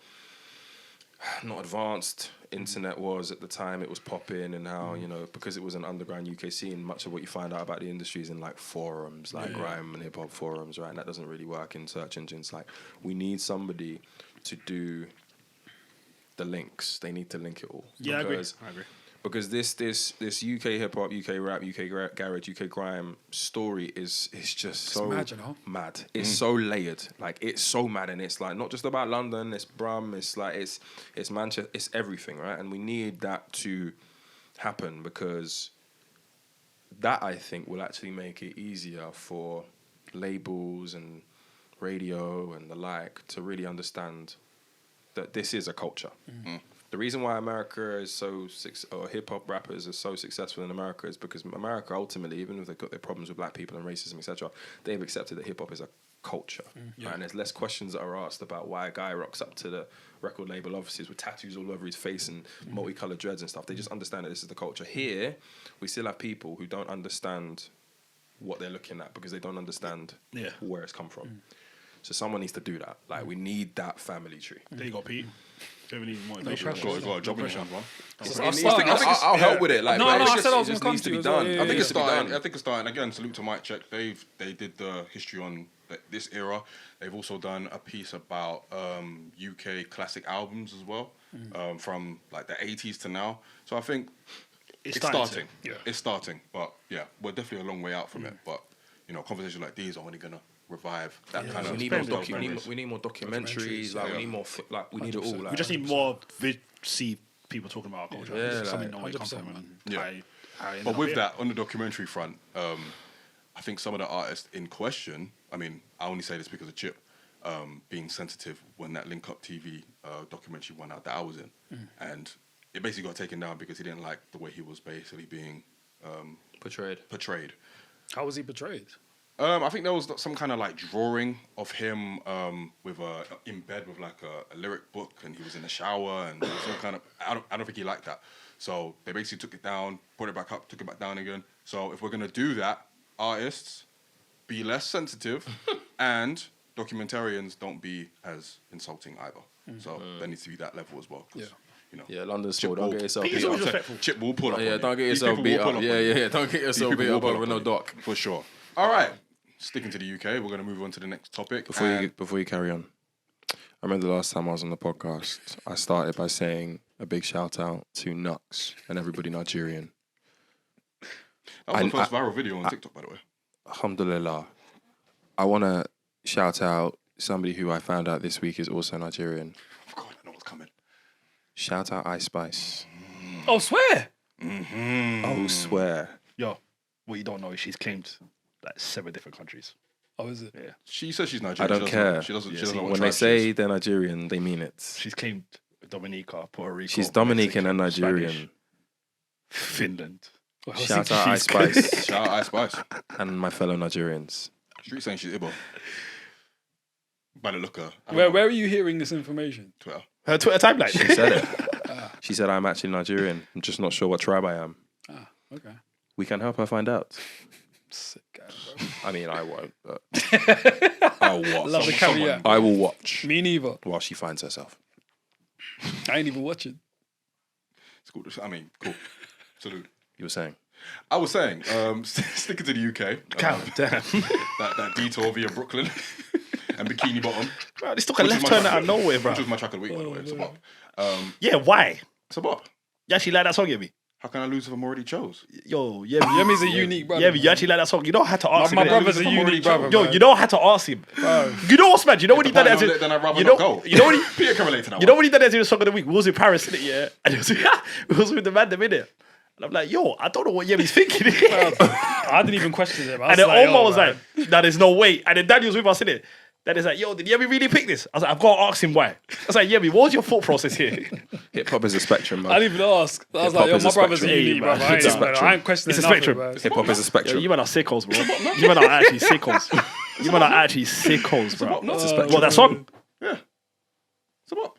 not advanced internet was at the time it was popping, and how, because it was an underground UK scene, much of what you find out about the industry is in like forums, like grime and hip hop forums, right? And that doesn't really work in search engines. Like, we need somebody to do the links. They need to link it all. Yeah, I agree. because this UK hip hop, UK rap, UK garage, UK grime story is just so mad, you know? mad. It's so layered, like it's so mad, and it's like not just about London. It's Brum. It's like it's Manchester. It's everything, right? And we need that to happen because that I think will actually make it easier for labels and radio and the like to really understand that this is a culture. The reason why America is so or hip hop rappers are so successful in America is because America ultimately, even if they've got their problems with black people and racism, etc., they've accepted that hip hop is a culture, right? And there's less questions that are asked about why a guy rocks up to the record label offices with tattoos all over his face and multicolored dreads and stuff. They just understand that this is the culture. Here, we still have people who don't understand what they're looking at because they don't understand where it's come from. So someone needs to do that. Like, we need that family tree. There you go, Pete. Do you have any more No information? pressure. Got a job in the hand, man. I'll help with it. Like, No, but I it's said just, I was it just gonna needs to come be to you as well, done. yeah, I think yeah, it's starting. I think it's starting. Again, salute to Mike Check. They did the history on this era. They've also done a piece about UK classic albums as well, from like the 80s to now. So I think it's starting. It's starting, but yeah, we're definitely a long way out from it. But you know, conversations like these are only gonna revive that kind of. We need more documentaries. Like, we need more. We need it all. Like, We just need more see people talking about our culture. Yeah, This is something like, know where it comes 100%, from. man. And Yeah. how it ended But up with here. that, on the documentary front, I think some of the artists in question, I mean, I only say this because of Chip, being sensitive when that Link Up TV documentary went out that I was in. And it basically got taken down because he didn't like the way he was basically being portrayed. How was he portrayed? I think there was some kind of like drawing of him with in bed with like a lyric book, and he was in the shower, and there was some kind of I don't think he liked that. So they basically took it down, put it back up, took it back down again. So if we're gonna do that, artists be less sensitive, and documentarians don't be as insulting either. So there needs to be that level as well. Yeah. You know, yeah, London's still. Don't get yourself Pete's beat up. always respectful. Chip will pull up. Yeah, on don't you. get These yourself people beat will pull up. on Yeah, you. yeah, don't get yourself beat up over no doc. For sure. All right. Sticking to the UK, we're going to move on to the next topic. Before you carry on, I remember the last time I was on the podcast, I started by saying a big shout out to Nux and everybody Nigerian. That was the first viral video on TikTok, by the way. Alhamdulillah. I want to shout out somebody who I found out this week is also Nigerian. Oh, God, I know what's coming. Shout out Ice Spice. Oh, swear. Oh, swear. Yo, what you don't know is she's claimed like 7 different countries. Oh, is it? Yeah. She says she's Nigerian. I don't care. She doesn't know what When they tribe she say is. they're Nigerian, they mean it. She's claimed Dominica, Puerto Rico. She's Dominican and Mexican, Nigerian. Spanish, Finland. Well, I was Shout thinking out Ice she's- Spice Shout out Ice Spice. and my fellow Nigerians. Street saying she's Igbo. By the look of her. Where are you hearing this information? Twitter. Her Twitter timeline. She said it. She said, I'm actually Nigerian. I'm just not sure what tribe I am. Ah, okay. We can help her find out. Sick guy, bro. I mean, I won't, but I'll watch. Love the caveat. I will watch Me neither. while she finds herself. I ain't even watching. It's cool. I mean, cool. Salute. You were saying? I was saying, sticking to the UK. God damn. That detour via Brooklyn and Bikini Bottom. Bro, this took a Which left is my turn track- out of nowhere, bro. Which was my track of the week, by the way. It's a bop. Yeah, why? It's a bop. You actually like that song, Yemi? How can I lose if I'm already chose? Yo, Yemi. Yemi's a unique brother. Yemi, you actually like that song? You know how to ask My him. brother's a I'm unique already brother. Yo, man. you know how to ask him. You know what's mad? You know when he done it as Then I'd rather you not know, go. you know what he, Peter can relate to that you know when he done it as a song of the week? We was in Paris, innit? Yeah, and it was with the man them in it. And I'm like, yo, I don't know what Yemi's thinking. I didn't even question him. I And then like, Omar oh, was man. like, nah, there's no way. And then Daniel was with us, innit? Then it's like, yo, did Yemi really pick this? I was like, I've got to ask him why. I was like, Yemi, what was your thought process here? Hip hop is a spectrum, I man. didn't even ask. I was Hip-hop like, yo, is my a brother's a spectrum. unique, Hey, brother. man, I it's a ain't, spectrum. I ain't questioning It's a nothing, spectrum. bro. Hip hop is a Yo, spectrum. you man are sickos, bro. You man are actually sickos. You man are actually sickos, bro. It's a spectrum. What, that song? Yeah. It's a bop.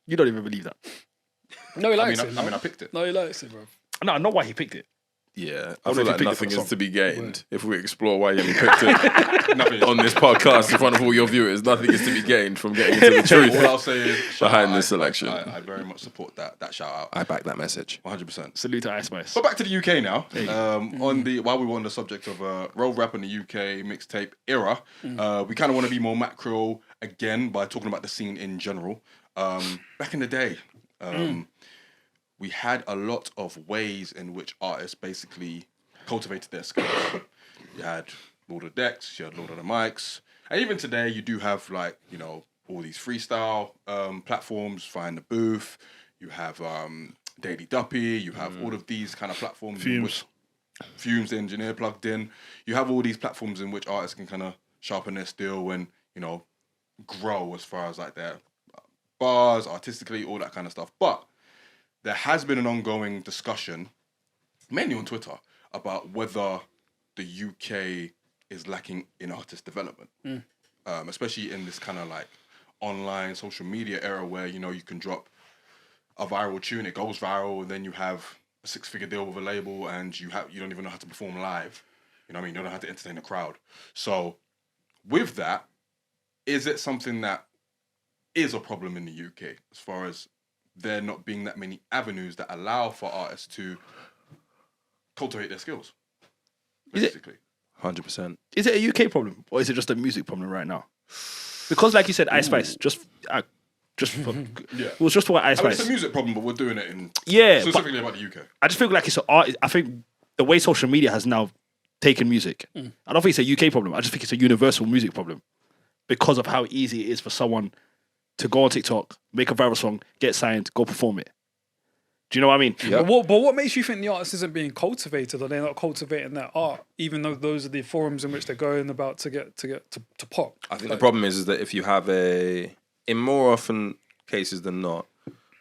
You don't even believe that. No, he I likes mean, it. I picked it. No, he likes it, bro. No, I know why he picked it. Yeah, I I feel if you like picked it for nothing the is song. to be gained if we explore why Yemi picked it Nothing. on this podcast in front of all your viewers. Nothing is to be gained from getting into the All I'll truth say is shout behind out this Ice Spice. selection. I very much support that shout out. I back that message. 100%. Salute to Ice Spice. But back to the UK now. While we were on the subject of road rap in the UK mixtape era, we kind of want to be more macro again by talking about the scene in general. Back in the day, we had a lot of ways in which artists basically cultivated their skills. You had Lord of the Decks, you had Lord of the Mics, and even today you do have like, you know, all these freestyle platforms, Find the Booth, you have Daily Duppy, you have all of these kind of platforms. Fumes, the engineer plugged in. You have all these platforms in which artists can kind of sharpen their steel and, you know, grow as far as like their bars, artistically, all that kind of stuff. But there has been an ongoing discussion, mainly on Twitter, about whether the UK is lacking in artist development, especially in this kind of like online social media era where, you know, you can drop a viral tune, it goes viral, and then you have a 6-figure deal with a label, and you don't even know how to perform live. You know what I mean? You don't know how to entertain the crowd. So with that, is it something that is a problem in the UK as far as there not being that many avenues that allow for artists to cultivate their skills? Basically. 100%. Is it a UK problem or is it just a music problem right now? Because, like you said, Ice Spice, just for it was just for Ice I mean, Spice. it's a music problem, but we're doing it in Yeah, specifically about the UK. I just feel like it's an art. I think the way social media has now taken music, I don't think it's a UK problem. I just think it's a universal music problem because of how easy it is for someone to go on TikTok, make a viral song, get signed, go perform it. Do you know what I mean? Yeah. But what makes you think the artist isn't being cultivated, or they're not cultivating their art, even though those are the forums in which they're going about to get to pop? I think the problem is that if you have in more often cases than not,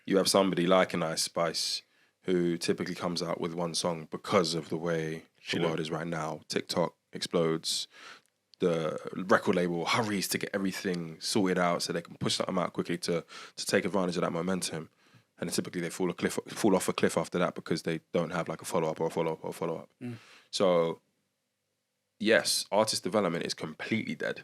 you have somebody like an Ice Spice who typically comes out with one song because of the way the world is right now. TikTok explodes. The record label hurries to get everything sorted out so they can push something out quickly to take advantage of that momentum. And then typically they fall off a cliff after that because they don't have like a follow-up or a follow-up or a follow-up. So, yes, artist development is completely dead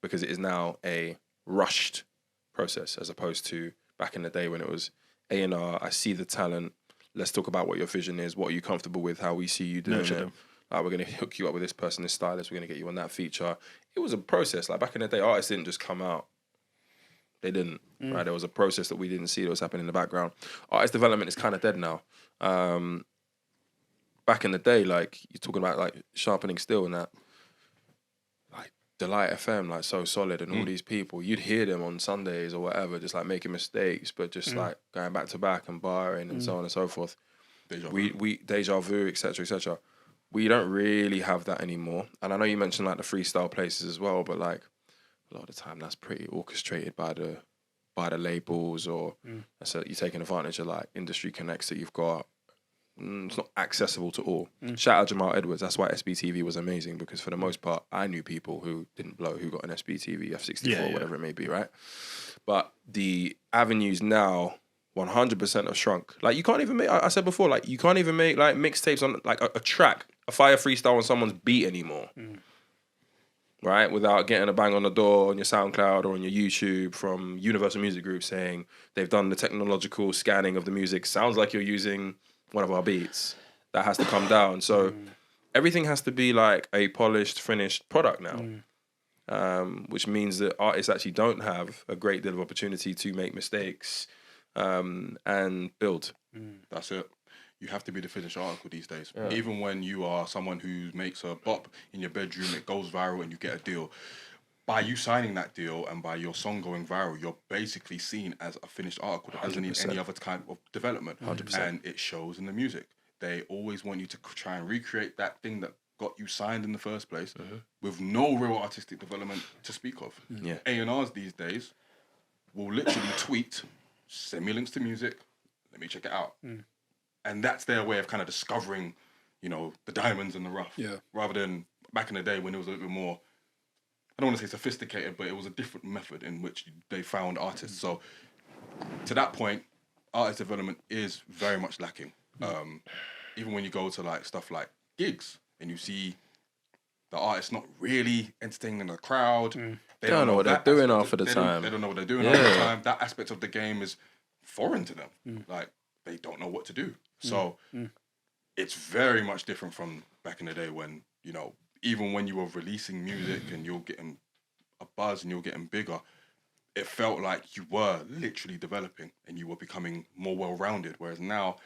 because it is now a rushed process as opposed to back in the day when it was A&R, I see the talent, let's talk about what your vision is, what are you comfortable with, how we see you doing it. Like, we're going to hook you up with this person, this stylist, we're going to get you on that feature. It was a process. Like back in the day, artists didn't just come out. They didn't, right? There was a process that we didn't see that was happening in the background. Artist development is kind of dead now. Back in the day, like, you're talking about like sharpening steel and that, like Delight FM, like So Solid and all these people, you'd hear them on Sundays or whatever, just like making mistakes, but just like going back to back and barring and so on and so forth. Deja vu, etc., etc. We don't really have that anymore. And I know you mentioned like the freestyle places as well, but like a lot of the time that's pretty orchestrated by the labels, or so you're taking advantage of like industry connects that you've got. It's not accessible to all. Shout out Jamal Edwards. That's why SBTV was amazing, because for the most part, I knew people who didn't blow, who got an SBTV, F64, whatever it may be, right? But the avenues now 100% have shrunk. Like, you can't even make, I said before, like, you can't even make like mixtapes on like a track, a fire freestyle on someone's beat anymore. Right? Without getting a bang on the door on your SoundCloud or on your YouTube from Universal Music Group saying they've done the technological scanning of the music. Sounds like you're using one of our beats. That has to come down. So everything has to be like a polished, finished product now. Which means that artists actually don't have a great deal of opportunity to make mistakes and build. That's it. You have to be the finished article these days. Yeah. Even when you are someone who makes a bop in your bedroom, it goes viral and you get a deal. By you signing that deal and by your song going viral, you're basically seen as a finished article that doesn't need any other kind of development. 100%. And it shows in the music. They always want you to try and recreate that thing that got you signed in the first place with no real artistic development to speak of. Yeah. A&Rs these days will literally tweet, send me links to music, let me check it out. And that's their way of kind of discovering, you know, the diamonds in the rough. Yeah. Rather than back in the day when it was a little bit more, I don't want to say sophisticated, but it was a different method in which they found artists. So to that point, artist development is very much lacking. Even when you go to like stuff like gigs and you see the artists not really entertaining the crowd. They don't know what they're doing half of the time. They don't know what they're doing half the time. That aspect of the game is foreign to them. Like, they don't know what to do. So it's very much different from back in the day when, you know, even when you were releasing music and you're getting a buzz and you're getting bigger, it felt like you were literally developing and you were becoming more well-rounded. Whereas now,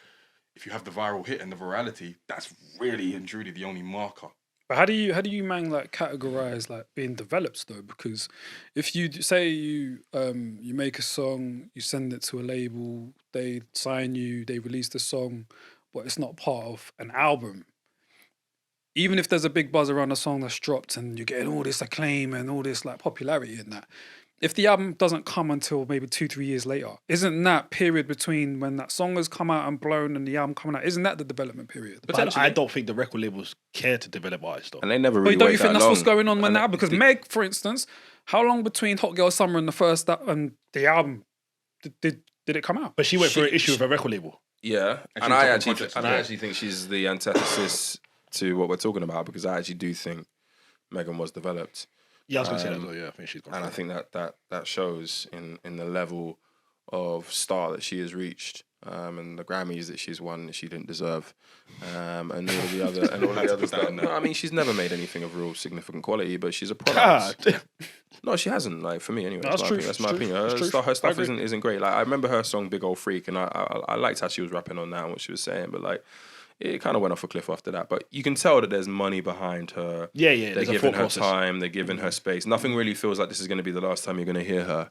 if you have the viral hit and the virality, that's really and truly the only marker. But how do you man like categorize like being developed though? Because if you say you make a song, you send it to a label, they sign you, they release the song, but it's not part of an album. Even if there's a big buzz around a song that's dropped and you're getting all this acclaim and all this like popularity in that, if the album doesn't come until maybe 2-3 years later, isn't that period between when that song has come out and blown and the album coming out, isn't that the development period? But I don't think the record labels care to develop artists though. And they never really But don't wait you think that that's long. what's going on when And that? Because Meg, for instance, how long between Hot Girl Summer and the album did it come out? But she went for an issue with a record label. Yeah, And and she's I dropping actually projects and as I well. actually think she's the antithesis to what we're talking about, because I actually do think Megan was developed. Yeah, I was going to say that as well. Yeah, I think she's gone. And I think that shows in the level of star that she has reached, and the Grammys that she's won that she didn't deserve, and all of the other stuff. No, I mean, she's never made anything of real significant quality, but she's a product. God. No, she hasn't. Like, for me, anyway. No, that's true. That's my It's opinion. true. Her It's stuff, true. her stuff I agree. isn't great. Like, I remember her song "Big Old Freak," and I liked how she was rapping on that and what she was saying, but like, it kind of went off a cliff after that. But you can tell that there's money behind her. Yeah, They're there's a giving thought her process. time. They're giving her space. Nothing really feels like this is going to be the last time you're going to hear her.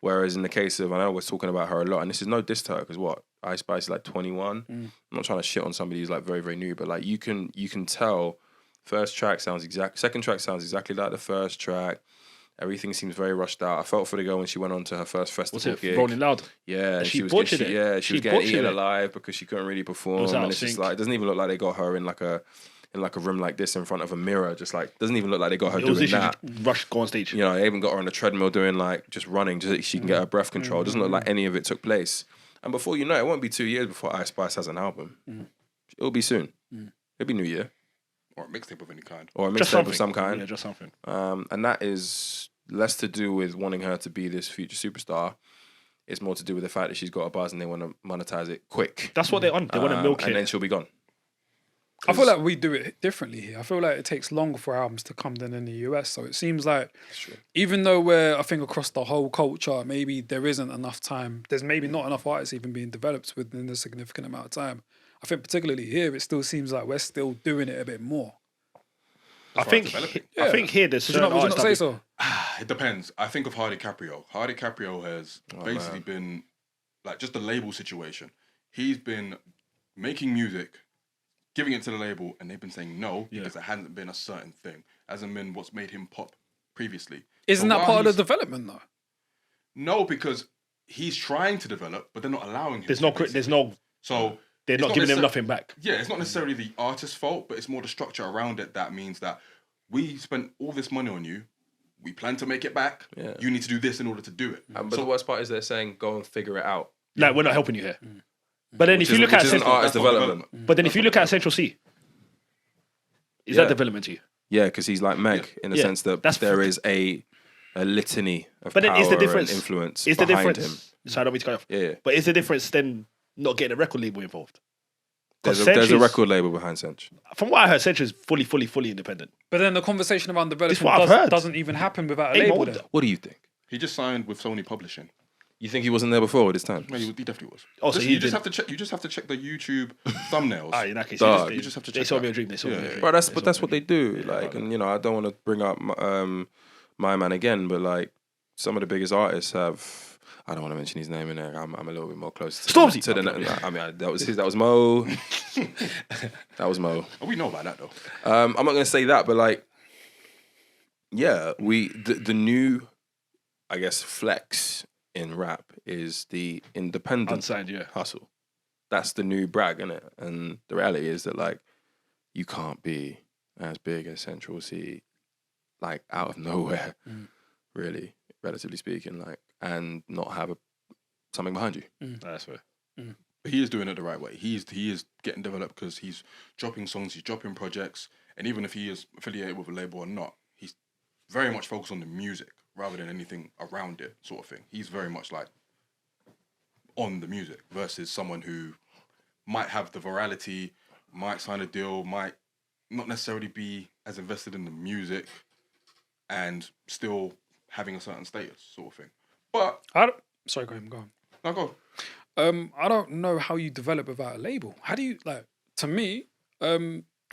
Whereas in the case of, I know we're talking about her a lot, and this is no diss to her, because what, Ice Spice is like 21. I'm not trying to shit on somebody who's like very, very new, but like you can tell. Second track sounds exactly like the first track. Everything seems very rushed out. I felt for the girl when she went on to her first festival Was it gig. Rolling Loud? Yeah, She was butchered getting, it. Yeah, she was getting butchered eaten it. alive because she couldn't really perform. was out And of it's just sync. like, it doesn't even look like they got her in like a room like this in front of a mirror. Just like, doesn't even look like they got her It was doing literally that. just rush, go on stage. You know, they even got her on a treadmill doing like just running, just so she can get her breath control. It doesn't look like any of it took place. And before you know it, won't be 2 years before Ice Spice has an album. It'll be soon. It'll be New Year. Or a mixtape of any kind. Or a Just mixtape something. of some kind. Yeah, just something. And that is less to do with wanting her to be this future superstar. It's more to do with the fact that she's got a buzz and they want to monetize it quick. That's what they're on. They want to milk And then it. she'll be gone. I feel like we do it differently here. I feel like it takes longer for albums to come than in the US. So it seems like even though I think across the whole culture, maybe there isn't enough time. There's maybe not enough artists even being developed within a significant amount of time. I think particularly here, it still seems like we're still doing it a bit more. I think here there's Would you certain not artists say that so? It depends. I think of Hardy Caprio. Hardy Caprio has basically been like just the label situation. He's been making music, giving it to the label, and they've been saying no because it hasn't been a certain thing. Hasn't been what's made him pop previously. Isn't So that while part of he's- the development though? No, because he's trying to develop, but they're not allowing him. there's to, no, basically. there's no, So they're it's not giving them necessar- nothing back. Yeah, it's not necessarily the artist's fault, but it's more the structure around it that means that we spent all this money on you. We plan to make it back. Yeah. You need to do this in order to do it. But the worst part is they're saying, go and figure it out. Like, we're not helping you here. But then if you look at Which isn't Central, artist that's not development. but then if you look at Central C, is Yeah. that development to you? Yeah, because he's like Meg in the Yeah, sense that that's there fucking- is a litany of But then power is the difference and influence Is the behind difference? him. So I don't mean to cut you off. Yeah. But is the difference then not getting a record label involved? There's 'Cause a Century's- record label behind Century. From what I heard, Central is fully independent. But then the conversation around It's what I've development heard. doesn't even happen without a Hey, label. Mo, Then. What do you think? He just signed with Sony Publishing. You think he wasn't there before with his time? No, he definitely was. Oh, so Just- he you just did- have to check. You just have to check the YouTube thumbnails. Ah, in that case, Dog. You just have to they check sold that. me a dream. They sold me a Yeah, dream. Bro, that's They but sold that's me what a they dream. do. Like, and you know, I don't want to bring up my man again, but like some of the biggest artists have. I don't want to mention his name in there. I'm a little bit more close to Stormzy. To I mean, that was his. That was Mo. That was Mo. Oh, we know about that though. I'm not gonna say that, but like, yeah, the new, I guess, flex in rap is the independent Unsigned, yeah. hustle. That's the new brag, innit? And the reality is that like, you can't be as big as Central C, like out of nowhere, really, relatively speaking, like, and not have something behind you. That's fair. But he is doing it the right way. He is getting developed because he's dropping songs, he's dropping projects, and even if he is affiliated with a label or not, he's very much focused on the music rather than anything around it, sort of thing. He's very much like on the music versus someone who might have the virality, might sign a deal, might not necessarily be as invested in the music, and still having a certain status, sort of thing. But Sorry, go on. now go. I don't know how you develop without a label. How do you like? To me,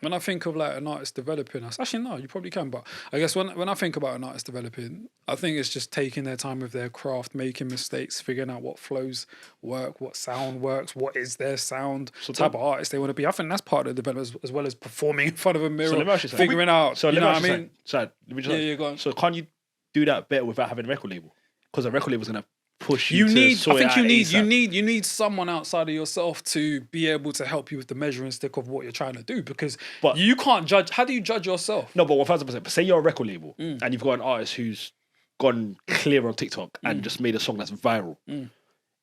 when I think of like an artist developing, actually no, you probably can, but I guess when I think about an artist developing, I think it's just taking their time with their craft, making mistakes, figuring out what flows work, what sound works, what is their sound, type of artist they want to be. I think that's part of the development as well as performing in front of a mirror, let me ask you something. figuring out. So you let know me what ask I you mean? something. So let me just Yeah, go on. So can't you do that better without having a record label? Because a record label is gonna push you. You to need. sort I it think out ASAP. you need someone outside of yourself to be able to help you with the measuring stick of what you're trying to do, because But- you can't judge. How do you judge yourself? No, but 1,000%. But say you're a record label and you've got an artist who's gone clear on TikTok and just made a song that's viral.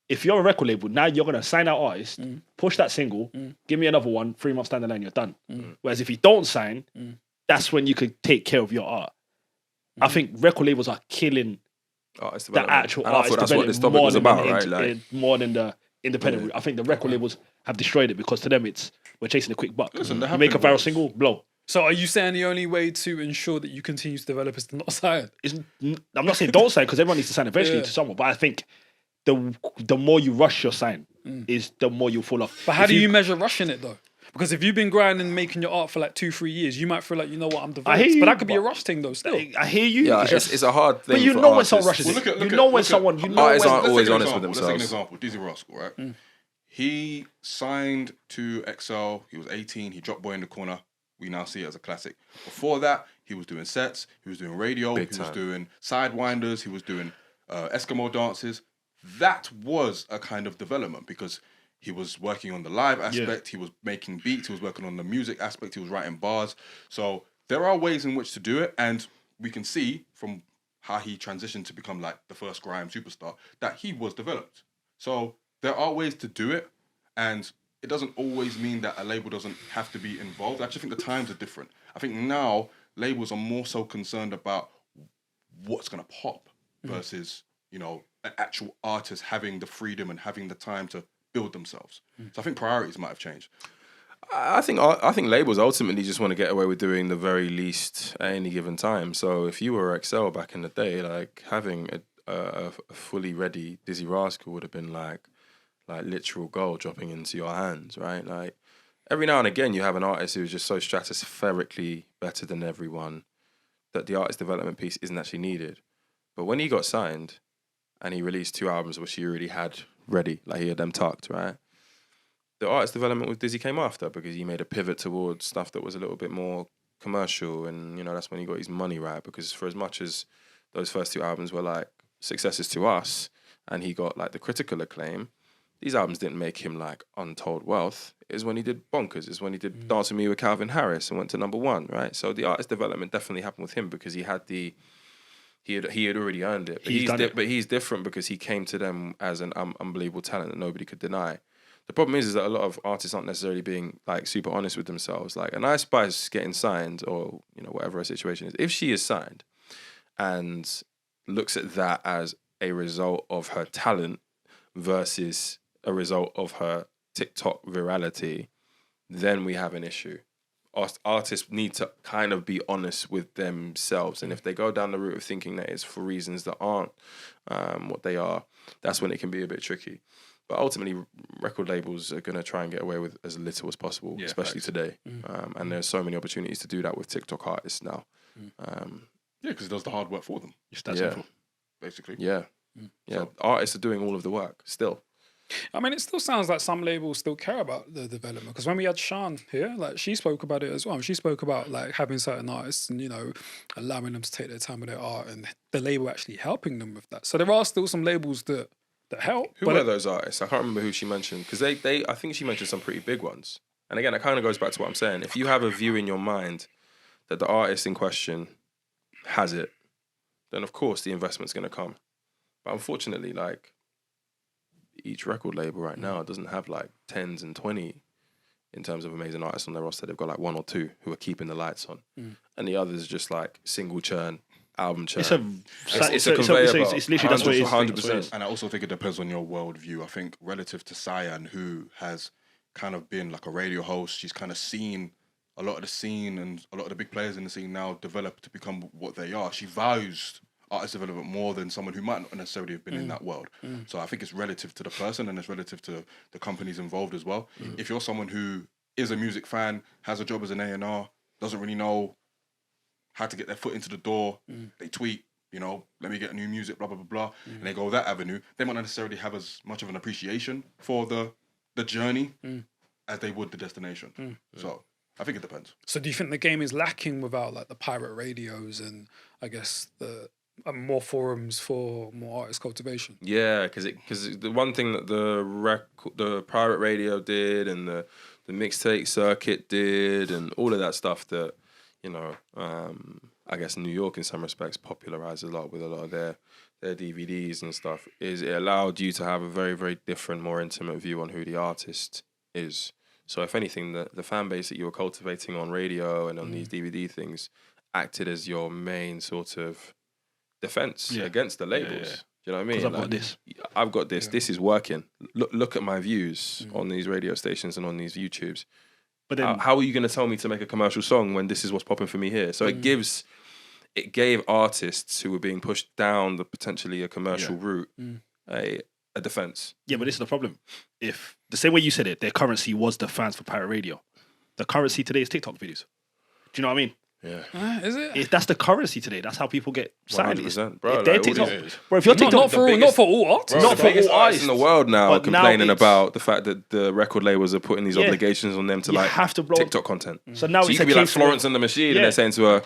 If you're a record label, now you're gonna sign that artist, push that single, give me another one, 3 months down the line, you're done. Whereas if you don't sign, that's when you could take care of your art. I think record labels are killing Artist the development. actual And I artist thought that's what this topic more was than about, the right? Like, more than the independent route. I think the record labels have destroyed it because to them we're chasing a quick buck. Listen, there You have make a been viral ways. single, blow. So are you saying the only way to ensure that you continue to develop is to not sign? I'm not saying don't sign because everyone needs to sign eventually Yeah. to someone, but I think the more you rush your sign is the more you'll fall off. But how If do you measure rushing it though? Because if you've been grinding, making your art for like 2-3 years, you might feel like, you know what, I'm developed. hear you, but that could be a but- rush thing though. Still, I hear you. yeah, just- it's a hard thing. but you for know when artists. someone rushes Well, it. look at- You look know at- when look at- someone. You know Artists when. aren't always take an honest with example. Let's take an themselves. example. Dizzy Rascal, right? He signed to XL. He was 18. He dropped Boy in the Corner. We now see it as a classic. Before that, he was doing sets. He was doing radio. Big he was time. doing sidewinders. He was doing Eskimo dances. That was a kind of development because he was working on the live aspect. He was making beats. He was working on the music aspect. He was writing bars. So there are ways in which to do it, and we can see from how he transitioned to become like the first grime superstar that he was developed. So there are ways to do it, and it doesn't always mean that a label doesn't have to be involved. I actually think the times are different. I think now labels are more so concerned about what's going to pop versus, you know, an actual artist having the freedom and having the time to build themselves. So I think priorities might have changed. I think labels ultimately just want to get away with doing the very least at any given time. So if you were XL back in the day, like having a fully ready Dizzy Rascal would have been like literal gold dropping into your hands, right? Like every now and again you have an artist who's just so stratospherically better than everyone that the artist development piece isn't actually needed. But when he got signed and he released 2 albums which he already had ready, like he had them tucked, right? The artist development with Dizzy came after because he made a pivot towards stuff that was a little bit more commercial, and you know that's when he got his money right. Because for as much as those first 2 albums were like successes to us, and he got like the critical acclaim, these albums didn't make him like untold wealth. It was when he did Bonkers, is when he did Dance With Me with Calvin Harris and went to #1, right? So the artist development definitely happened with him because he had he had already earned it. But he's different because he came to them as an unbelievable talent that nobody could deny. The problem is that a lot of artists aren't necessarily being like super honest with themselves. Like an Ice Spice getting signed, or you know whatever her situation is, if she is signed and looks at that as a result of her talent versus a result of her TikTok virality, then we have an issue. Artists need to kind of be honest with themselves, and if they go down the route of thinking that it's for reasons that aren't what they are, that's when it can be a bit tricky. But ultimately, record labels are going to try and get away with as little as possible, especially today. And there's so many opportunities to do that with TikTok artists now. Yeah, because it does the hard work for them. It's that Yeah. simple. Basically. Yeah. Artists are doing all of the work still. I mean, it still sounds like some labels still care about the development. Because when we had Sean here, like she spoke about it as well. She spoke about like having certain artists and, you know, allowing them to take their time with their art and the label actually helping them with that. So there are still some labels that help. Who were those artists? I can't remember who she mentioned because they I think she mentioned some pretty big ones. And again, it kind of goes back to what I'm saying. If you have a view in your mind that the artist in question has it, then of course the investment's going to come. But unfortunately, like each record label right now doesn't have like 10s and 20 in terms of amazing artists on their roster. They've got like 1 or 2 who are keeping the lights on, and the others are just like single churn, album churn. It's a conveyor belt. It's literally that's what it is. 100%. And I also think it depends on your worldview. I think relative to Cyan, who has kind of been like a radio host, she's kind of seen a lot of the scene and a lot of the big players in the scene now develop to become what they are. She values artist development more than someone who might not necessarily have been in that world. So I think it's relative to the person and it's relative to the companies involved as well. If you're someone who is a music fan, has a job as an A&R, doesn't really know how to get their foot into the door, they tweet, you know, let me get new music, blah, blah, blah, blah, and they go that avenue, they might not necessarily have as much of an appreciation for the journey as they would the destination. So I think it depends. So do you think the game is lacking without like the pirate radios and I guess the more forums for more artist cultivation? Yeah, because the one thing that the pirate radio did and the mixtape circuit did and all of that stuff that, you know, I guess New York in some respects popularized a lot with a lot of their DVDs and stuff, is it allowed you to have a very, very different, more intimate view on who the artist is. So if anything, the fan base that you were cultivating on radio and on these DVD things acted as your main sort of defense against the labels. Yeah. Do you know what I mean? Because I've got this. I've got this. This is working. Look at my views on these radio stations and on these YouTubes. But then, How are you going to tell me to make a commercial song when this is what's popping for me here? So it gave artists who were being pushed down the potentially a commercial route a defense. yeah, but this is the problem. If the same way you said it, their currency was the fans for pirate radio. The currency today is TikTok videos. Do you know what I mean? Yeah. Is it? If that's the currency today, that's how people get signed. 100%, bro. If they're Like, all TikTok, these- bro, if you're TikTok, Not for all artists. Bro, not the for biggest all artists in the world now are but now complaining it's- about the fact that the record labels are putting these Yeah. obligations on them to You like have to blow TikTok content. So now So you it's could a be like case Florence of, and the Machine, Yeah. and they're saying to her,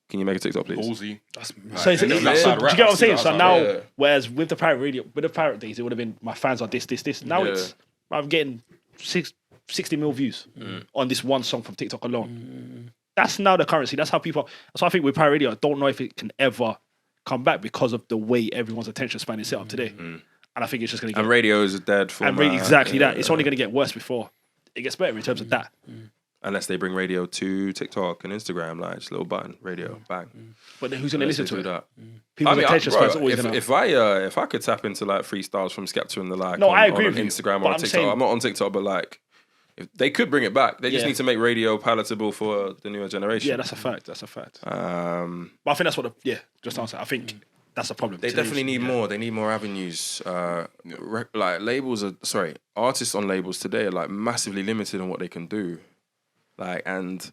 "Can you make a TikTok, please?" Ballsy. That's So, it's, And so then outside do rap, you get what I'm saying? outside So now, yeah. whereas with the pirate radio, with the pirate days, it would have been my fans are this. Now Yeah. it's I'm getting 60 mil views on this one song from TikTok alone. That's now the currency. That's how people. So I think with pirate radio, I don't know if it can ever come back because of the way everyone's attention span is set up today. And I think it's just going to get And radio is a dead format. exactly Yeah. that. It's only going to get worse before it gets better in terms of that. Unless they bring radio to TikTok and Instagram, like just a little button, radio, bang. But then who's going to Unless listen they to do it? that. People's attention bro, span's always going to. if I could tap into like freestyles from Skepta and the like, No, on, I agree on with you, Instagram but or on I'm TikTok. saying- I'm not on TikTok, but like, if they could bring it back. They just Yeah. need to make radio palatable for the newer generation. Yeah, that's a fact. That's a fact. But Um, I think that's what just answer. I think that's a problem. they Today's- definitely need more. They need more avenues. Like artists on labels today are like massively limited on what they can do. Like, and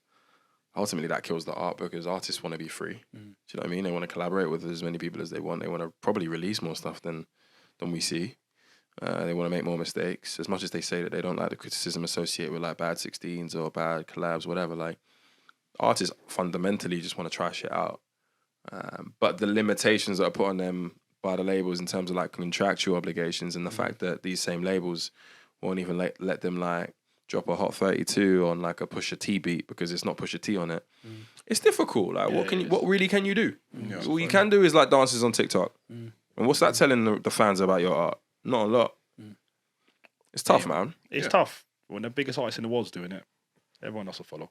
ultimately that kills the art because artists want to be free. Do you know what I mean? They want to collaborate with as many people as they want. They want to probably release more stuff than we see. They want to make more mistakes. As much as they say that they don't like the criticism associated with like bad 16s or bad collabs, whatever, like artists fundamentally just want to try shit out. But the limitations that are put on them by the labels in terms of like contractual obligations and the fact that these same labels won't even let them like drop a Hot 32 on like a Pusha T beat because it's not Pusha T on it. It's difficult. Like what really can you do? All you can do is like dances on TikTok. And what's that telling the fans about your art? Not a lot. It's tough, man. It's tough when the biggest artist in the world's doing it. Everyone else will follow.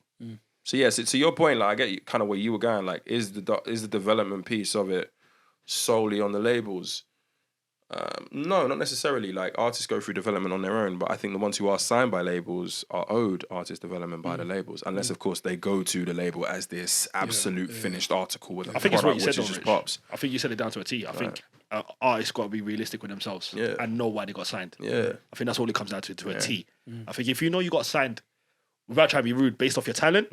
So yes, to your point, like I get you, kind of where you were going. Like, is the development piece of it solely on the labels? No, not necessarily. Like artists go through development on their own, but I think the ones who are signed by labels are owed artist development by the labels, unless of course they go to the label as this absolute finished article with a I think it's what you product said, which though, just Rich. pops. I think you said it down to a T. I think artists got to be realistic with themselves and know why they got signed. Yeah. I think that's all it comes down to a T. I think if you know you got signed without trying to be rude based off your talent,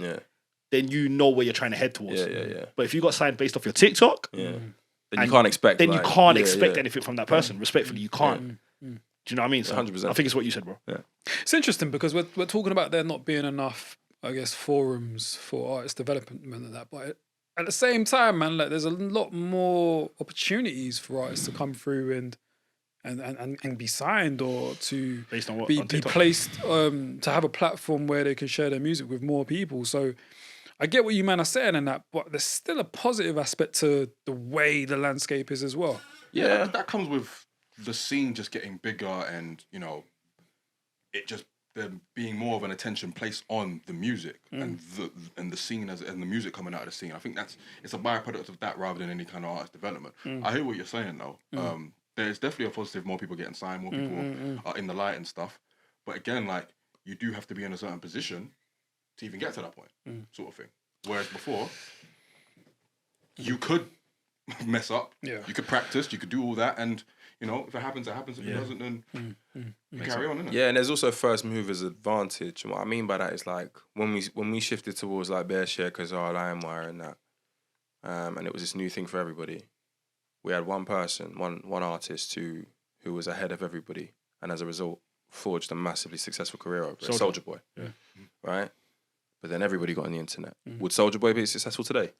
then you know where you're trying to head towards. Yeah. But if you got signed based off your TikTok, Then you can't expect. then like, you can't yeah, expect yeah. anything from that person. Respectfully, you can't. Do you know what I mean? So 100%. I think it's what you said, bro. Yeah. It's interesting because we're talking about there not being enough, I guess, forums for artist development and that. But at the same time, man, like there's a lot more opportunities for artists to come through and be signed or to Based on what? be On TikTok? placed to have a platform where they can share their music with more people. So I get what you man are saying in that, but there's still a positive aspect to the way the landscape is as well. Yeah, that comes with the scene just getting bigger and, you know, it just there being more of an attention placed on the music and the scene and the music coming out of the scene. I think it's a byproduct of that rather than any kind of artist development. I hear what you're saying though. There's definitely a positive, more people getting signed, more people are in the light and stuff. But again, like you do have to be in a certain position to even get to that point, sort of thing. Whereas before, you could mess up. Yeah. You could practice. You could do all that, and you know, if it happens, it happens. If it doesn't, then you carry on, innit? Yeah, and there's also first movers advantage. And what I mean by that is like when we shifted towards like Bearshare, Kazaa, LimeWire, and that, and it was this new thing for everybody. We had one person, one artist who was ahead of everybody, and as a result, forged a massively successful career over it. Soulja Boy, right? But then everybody got on the internet. Would Soulja Boy be successful today?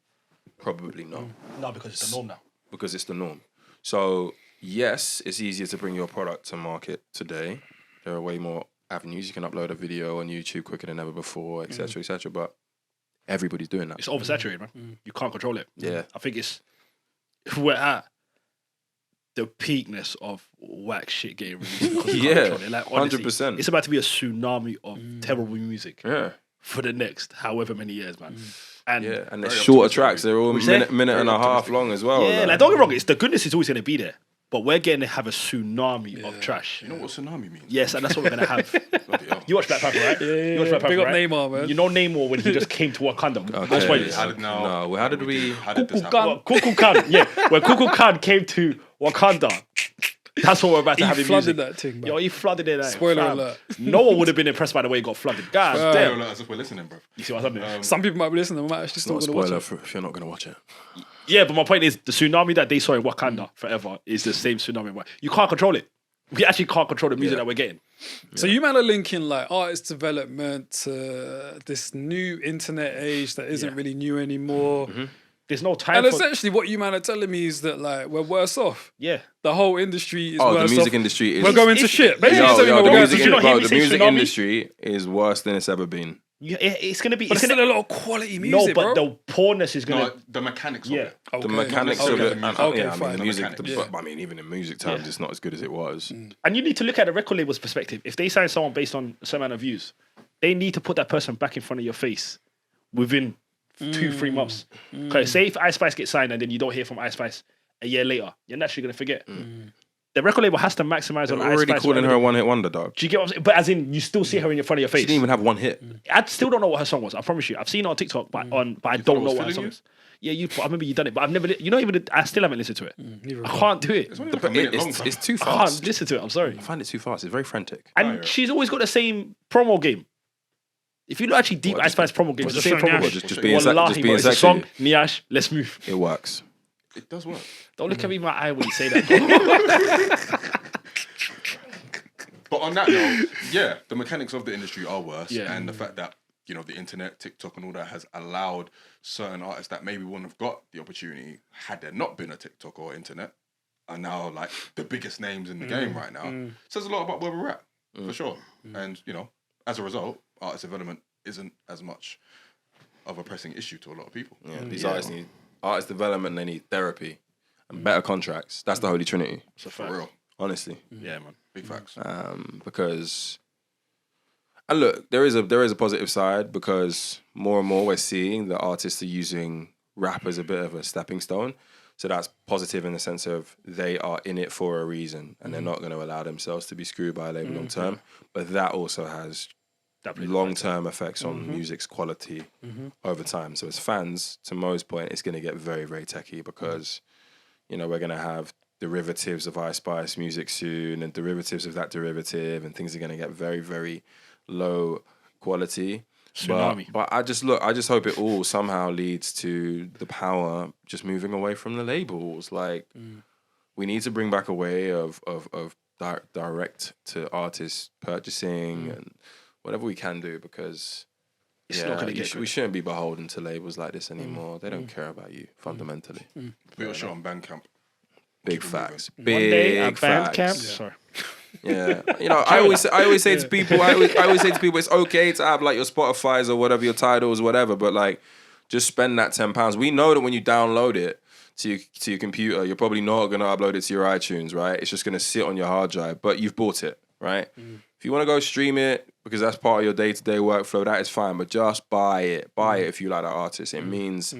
Probably not. No, because it's the norm now. Because it's the norm. So yes, it's easier to bring your product to market today. There are way more avenues. You can upload a video on YouTube quicker than ever before, etc., etc. But everybody's doing that. It's oversaturated, man. You can't control it. Yeah. I think we're at the peakness of whack shit getting released. because you can't Yeah, control it. Like, honestly, 100%. It's about to be a tsunami of terrible music Yeah. for the next however many years, man. And And they're Very shorter optimistic. tracks. They're all minute and a half long as well. yeah, like, don't get me wrong, it's the goodness is always going to be there, but we're going to have a tsunami of trash. You know what tsunami means? Yes, and that's what we're going to have. Bloody hell. You watch Black Panther, right? Yeah, You watch Black Panther, big up right? Neymar, man. You know Namor when he just came to Wakanda. Okay. That's why it's How did now? No, how did we? How did this Kukulkan. happen? Kukulkan, yeah. When Kukulkan came to Wakanda, that's what we're about to have He in flooded music. that thing, man. Yo, he flooded it. Like, Spoiler fam. alert. No one would have been impressed by the way he got flooded. God Fam. damn. Spoiler alert, as if we're listening, bro. You see what I'm saying? Some people might be listening, they might actually still Not a going to watch spoiler it. for if you're not going to watch it. Yeah, but my point is the tsunami that they saw in Wakanda forever is the same tsunami. You can't control it. We actually can't control the music that we're getting. So you man are linking like artist development to this new internet age that isn't really new anymore. There's no time And for... essentially what you man are telling me is that like we're worse off. Yeah. The whole industry is Oh, worse the music off. industry is. We're going to shit. Basically, Yo, you're telling me yo, we're the going music, to you not shit. hear bro, me the say music tsunami? industry is worse than it's ever been. Yeah, it's going to be... But It's there's gonna, still a lot of quality no, music, but bro. the poorness is going No, to... the mechanics of Yeah. it. Okay. The mechanics of Okay. it. And, Okay, yeah, I mean, fine. the music. mechanics. But I mean, even in music terms, it's not as good as it was. And you need to look at the record label's perspective. If they sign someone based on a certain amount of views, they need to put that person back in front of your face within 2-3 months. Because say if Ice Spice gets signed and then you don't hear from Ice Spice a year later, you're naturally going to forget. The record label has to maximize They're on Ice already Spice. calling her whatever a one-hit wonder, dog. Do you get what I'm saying? But as in, you still see her in your front of your face. She didn't even have one hit. I still don't know what her song was. I promise you. I've seen it on TikTok, but I thought don't it know was what her Feeling song You? is. Yeah, I remember you done it, but I've never. You know, even I still haven't listened to it. I can't do it. It's only like a minute long, It's too I can't fast. listen to it. I'm sorry. I find it too fast. It's very frantic. And yeah. she's always got the same promo game. If you look actually deep Ice Spice promo game, it's the same promo game. Just being Wallahi, just bro, being it's a sexy. song. Niash, let's move. It works. It does work. Don't look at me in my eye when you say that. But on that note, yeah, the mechanics of the industry are worse, Yeah. and the fact that the internet, TikTok, and all that has allowed certain artists that maybe wouldn't have got the opportunity had there not been a TikTok or internet, are now like the biggest names in the game right now. Says a lot about where we're at, for sure. And as a result, artist development isn't as much of a pressing issue to a lot of people. Yeah, these artists need artist development. They need therapy and better contracts. That's the holy trinity, For real, honestly. Yeah, man. big facts. Because, and look, there is a positive side because more and more we're seeing that artists are using rap as a bit of a stepping stone. So that's positive in the sense of they are in it for a reason and they're not going to allow themselves to be screwed by a label long term. But that also has long term effects on music's quality over time. So as fans, to Mo's point, it's going to get very, very techie because we're going to have derivatives of Ice Spice music soon and derivatives of that derivative, and things are going to get very, very low quality. Tsunami. But I just hope it all somehow leads to the power just moving away from the labels. Like we need to bring back a way of direct to artist purchasing and whatever we can do, because It's not gonna get we shouldn't be beholden to labels like this anymore. They don't care about you fundamentally. Put your show on Bandcamp. Big Keep it facts. One day at Big Bandcamp. facts. Sorry. Yeah, I always say to people, I always say to people, it's okay to have like your Spotify's or whatever, your titles, whatever, but like, just spend that £10. We know that when you download it to your computer, you're probably not gonna upload it to your iTunes, right? It's just gonna sit on your hard drive, but you've bought it, right? If you want to go stream it because that's part of your day-to-day workflow, that is fine. But just buy it. Buy it if you like that artist. It means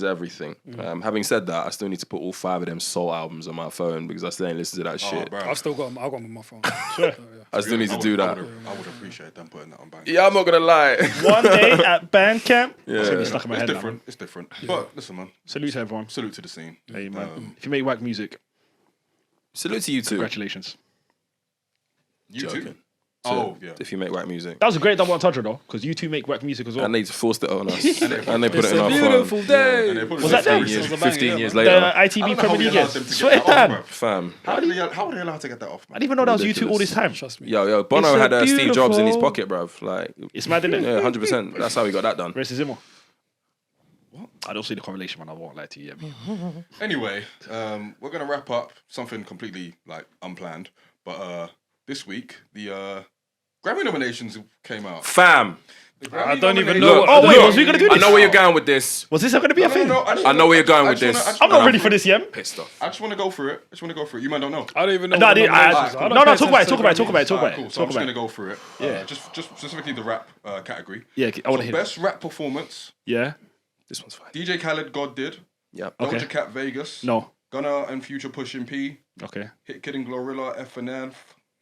everything. Having said that, I still need to put all 5 of them soul albums on my phone because I still ain't listened to that shit. Bro. I've still got them. I've got them on my phone. Sure. I still need to do that. I would appreciate them putting that on Bandcamp. Yeah, I'm not gonna lie. One day at Bandcamp. Yeah. It's gonna be stuck in my head. Different. It's different. But listen, man. Salute to everyone. Salute to the scene. Hey, man. If you make whack music, Salute to you too. congratulations. You Joking. too. Oh, yeah. If you make whack music. That was a great double entendre though, because you two make whack music as well. And they forced it on us. and they put It's it in a our beautiful phone. day. And they put it Was in that their them? face. It was a 15 banger, years yeah, later. The I ITV don't know how Premier we League allowed games. them to get Swear that off, down. bro. Fam. How are they allowed to get that off, I man? didn't even know that was you two all this time. Trust me. Yo, Bono It's a had Steve Jobs in his beautiful- pocket, bruv. Like, It's mad, isn't it? yeah, 100%. That's how we got that done. Rest is Zimmer. What? I don't see the correlation, man. I won't lie to you. Anyway, we're gonna wrap up something completely like unplanned. But this week the Grammy nominations came out. Fam. The Grammy I don't even nominations- know. Look, Oh, wait, look, was we gonna do I this? know where you're going with this. Was this going to be a thing? I know where you're going with this. I'm not ready for this, yeah? Pissed off. I just want to go through it. You might don't know. I don't even know. No, what the nominations are. I don't no, pay talk about it, attention to the Grammys. Alright, cool. So I'm Talk just about gonna it. go through it. Yeah. Just specifically the rap category. Yeah, I want to So hear best rap performance: Yeah? This one's fine. DJ Khaled, God Did, Yep. Okay. Doja Cat, Vegas, No. Gunna and Future Pushing P, Okay. Hit Kid and Glorilla, FNF.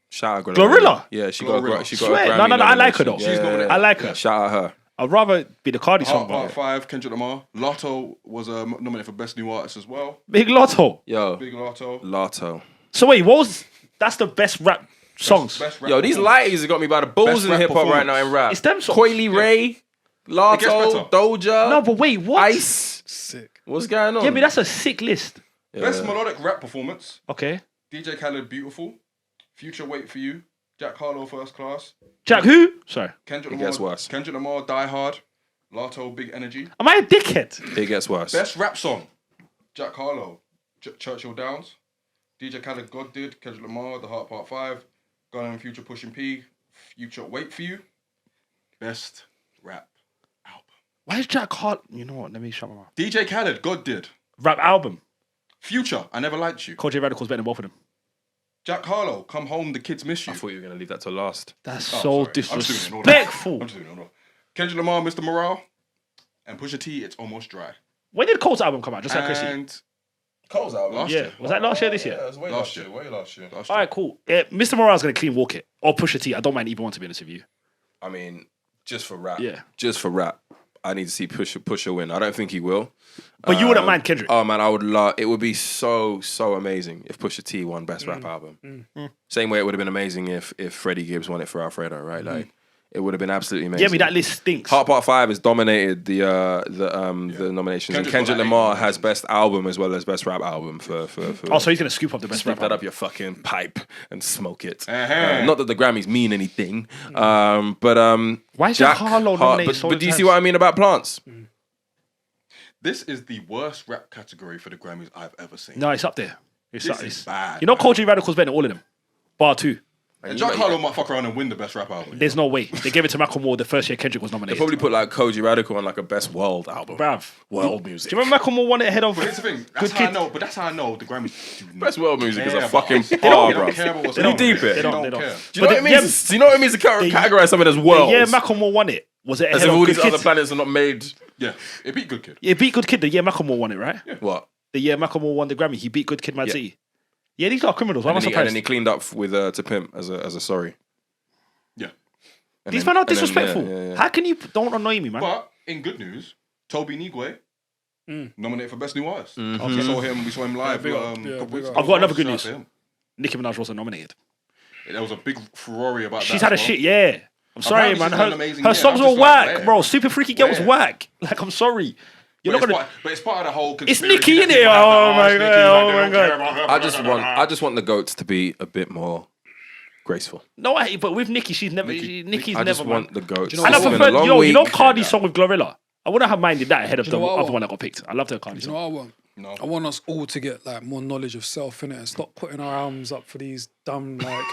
Shout out Glorilla? Yeah, she Glorilla. got a Swear. Grammy No, I like her, though. nomination. She's nominated. I like her. Shout out her. I'd rather be the Cardi song, Part but 5, Kendrick Lamar. Lotto was nominated for Best New Artist as well. Big Lotto. Yo, Big Lotto. Lotto. So wait, what was... That's the best rap songs. Best rap Yo, these performance. lighties have got me by the balls Best in rap hip hop right now in rap. It's them songs. Coily Ray, gets Lotto, better. Doja, No, but wait, what? Ice. Sick. What's going on? Yeah, but that's a sick list. Best melodic rap performance: Okay. DJ Khaled, Beautiful, Future, Wait for You, Jack Harlow, First Class, Jack who? Sorry. Kendrick It Lamar, gets worse. Kendrick Lamar, Die Hard, Lotto, Big Energy. Am I a dickhead? It gets worse. Best rap song: Jack Harlow, Churchill Downs, DJ Khaled, God Did, Kendrick Lamar, The Heart Part 5, Gunna and Future Pushing P, Future, Wait for You. Best rap album: Why is Jack Hart? You know what? Let me shut my mouth. DJ Khaled, God Did, Rap album. Future, I Never Liked You, Cultivate Radical's better than both of them. Jack Harlow, Come Home, The Kids Miss You. I thought you were going to leave that to last. That's Oh, so sorry. I'm just doing it in order. disrespectful. I'm just doing it in order. Kendrick Lamar, Mr. Morale, and Pusha T, It's Almost Dry. When did Cole's album come out? Just like Chrissy. And Cole's album. last Yeah. year. Was that last year? This year? it was way Last year. Way last year. Last All year. right, cool. Mr. Morale's gonna clean walk it or Pusha T. I don't mind either one, to be honest with you. I mean, just for rap. Yeah. Just for rap. I need to see Pusha win. I don't think he will. But you wouldn't mind Kendrick. Oh man, I would love. It would be so amazing if Pusha T won Best Rap Album. Same way it would have been amazing if Freddie Gibbs won it for Alfredo, right? Like it would have been absolutely amazing. Yeah, I mean that list stinks. Heart Part 5 has dominated the nominations, and Kendrick's Kendrick got like Lamar 8 has Best Album as well as Best Rap Album for Oh, so he's gonna scoop up the best Stick rap that album. up your fucking pipe and smoke it. Uh-huh. Not that the Grammys mean anything, but Why is Jack Jack Harlow nominated so but do you many see what I times? mean about plants? This is the worst rap category for the Grammys I've ever seen. No, it's up there. It's This up, is it's, bad. You know, Cultivate Radical's better than all of them. Bar 2. And Jack Harlow might fuck around and win the best rap album. There's no way. They gave it to Macklemore the first year Kendrick was They nominated. probably put like Koji Radical on like a Best World album. Bruv. World music. Do you remember Macklemore won it ahead of But here's the thing. Good That's how I Kid? know. But that's how I know the Grammys do not Best World music is care a about fucking us. They bar, don't bro. care about what's Let me going on. deep it. They They don't, don't they don't. care. Do you know what it yeah, means? Do you know what it means to categorize something as worlds? Yeah, Macklemore won it. Was it As ahead if of all Good these Kid? other planets are not made. Yeah, it beat Good Kid. Yeah, beat Good Kid the year Macklemore won it, right? What? The year Macklemore won the Grammy, he beat Good Kid, Mad Yeah. City. Yeah, these are criminals. Why am I And then surprised? he cleaned up with To Pimp as a sorry. Yeah. And These then- men are and then, disrespectful. yeah. How can you don't annoy me, man? But in good news, Toby Nigwe nominated for Best New Artist. Mm-hmm. We saw him live big a up. couple Yeah, weeks big ago. up. I've got another good Shout out news. to him. Nicki Minaj wasn't nominated. There was a big furore about that. She's had a as well. shit, yeah. I'm sorry, Apparently man. she's had an amazing Her year. songs I'm were just like, whack, where? bro. Super Freaky Girl was Where? whack. Like, I'm sorry. You're But not gonna. it's part of the whole. It's conspiracy Nicki, that innit? people have Oh to my ask Nicki, God, like, oh they my don't God. care about her. I just want the goats to be a bit more graceful. No, but with Nicki, she's never. Nicki's I never. just want Man. the goats. Do you know And I what? It's been a prefer, long you know week. Cardi's song with Glorilla. I wouldn't have minded that ahead of Do the you know what I other want? one that got picked. I loved her Cardi Do you song. know what I want? No. I want us all to get like more knowledge of self in it and stop putting our arms up for these dumb like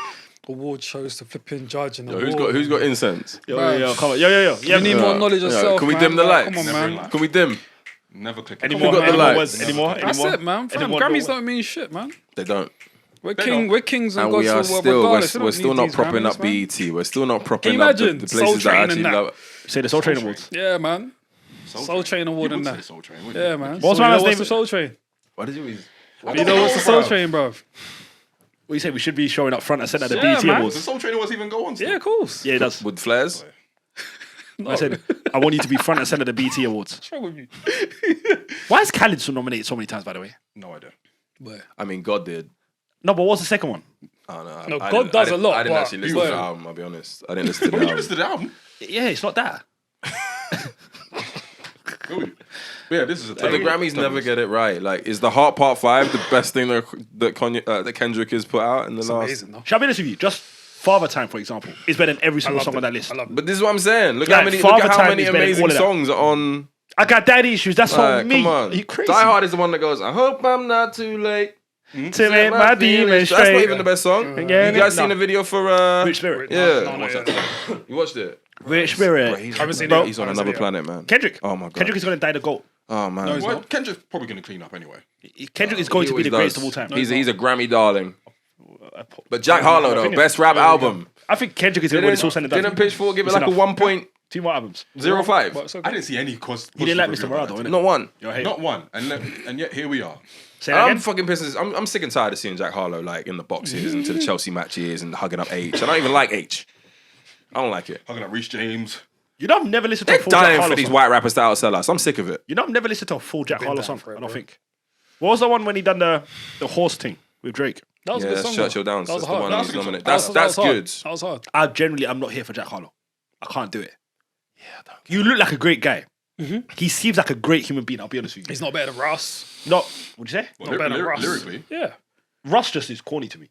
award shows to flipping judge and Yo, who's got incense? Yo, come on. Yo. You need more knowledge of self. Can we man. dim the Like, lights? Come on, Never man. mind. Can we dim? Never click. Any Who more? got the Any more lights? words? Any more? That's it, man. Fam, Any more Grammys words? don't mean shit, man. They don't. We're They're king. not. We're kings and And gods. we are so still, regardless. we're still not propping up BET. We're still not propping you up the imagine? Soul places that Train actually and that? love. Say the Soul Train Awards. Yeah, man. Soul Train award You and would that. say Soul Train, wouldn't Yeah, you? man. What's So my you know man's what's name? the Soul Train? What did you mean? You know what's the Soul Train, bro? What you say? We should be showing up front and centre at the Yeah, BET man. Awards. Does Soul Train Awards even go on? Still? Yeah, of course. Yeah, it does. With flares? I said, I want you to be front and centre at the BET Awards. What's wrong with you? Why is Khaled so nominated so many times, by the way? No idea. Where? I mean, God did. No, but what's the second one? I don't know. No, I God didn't- does I didn't- a lot, I didn't but- actually listen to the Word. album, I'll be honest. I didn't listen to the But you album. listened to the album. Yeah, it's not that. But yeah, this is a But the Grammys never get it right. Like, is the Heart Part 5 the best thing that Kendrick has put out in the last? Amazing, though. Shall I be honest with you? Just Father Time, for example, is better than every single loved song it. on that list. I love it. But this is what I'm saying. Look Like, how Father Time many is better than amazing all of that. songs are on. I got daddy issues. That's on me. Come on. Are you crazy? Die Hard is the one that goes, I hope I'm not too late. To make my demons That's not straight. even the best song. Yeah, You guys no. seen the video for Rich Spirit. Yeah. No, yeah. You watched it? Rich Spirit. Haven't seen Bro, it. He's on Haven't seen another it. planet, man. Kendrick. Oh my god. Kendrick is going to die the GOAT. Oh man. No, he's Well, not. Kendrick's probably going to clean up anyway. Kendrick is going to be the greatest of all time. He's a Grammy darling. But Jack Harlow though, best rap album. I think Kendrick is going to win. It's all said and done. Didn't Pitchfork give it It's like a enough. 1.05? 2 more albums. But so I didn't see any cause. You didn't like Mr. Morale, though, innit? Not one. You're a hater. Not one, and yet here we are. Say that I'm again. fucking pissed. I'm sick and tired of seeing Jack Harlow like in the boxes and to the Chelsea matches and hugging up H. I don't even like H. I don't like it. Hugging up Reece James. You know I've never listened to a They're full Jack dying Harlow for these song. white rappers to outsell us. I'm sick of it. You know I've never listened to a full Jack Harlow down song. for it, I don't bro. think. What was the one when he done the horse thing with Drake? That was a Yeah, good that's song. Churchill though. Downs. That was That's the hard. one That he's was good. nominated. That was That's hard. good. That was hard. I'm not here for Jack Harlow. I can't do it. You look like a great guy. He seems like a great human being. I'll be honest with you. He's not better than Russ. Not. What'd you say? Well, Not better than Russ. lyrically, Yeah. Russ just is corny to me.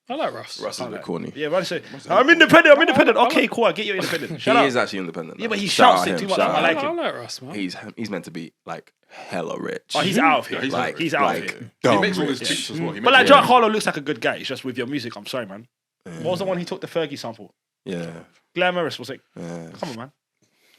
I like Russ. Russ is a bit corny. Yeah, Russ say, I'm independent. I'm independent. I Okay, cool. I get you independent. He Shut up. is actually independent. Yeah, though. but he Shout shouts out it him, too much. shout I out like him. I like Russ, man. He's meant to be like hella rich. Oh, he's out of here. he's Like, out. he's out of like here. he dumb makes all his rich. tweets as well. He But makes like all- Jack Harlow looks like a good guy. It's just with your music. I'm sorry, man. What was the one he took the Fergie sample? Yeah. Glamorous was like, Yeah. come on, man.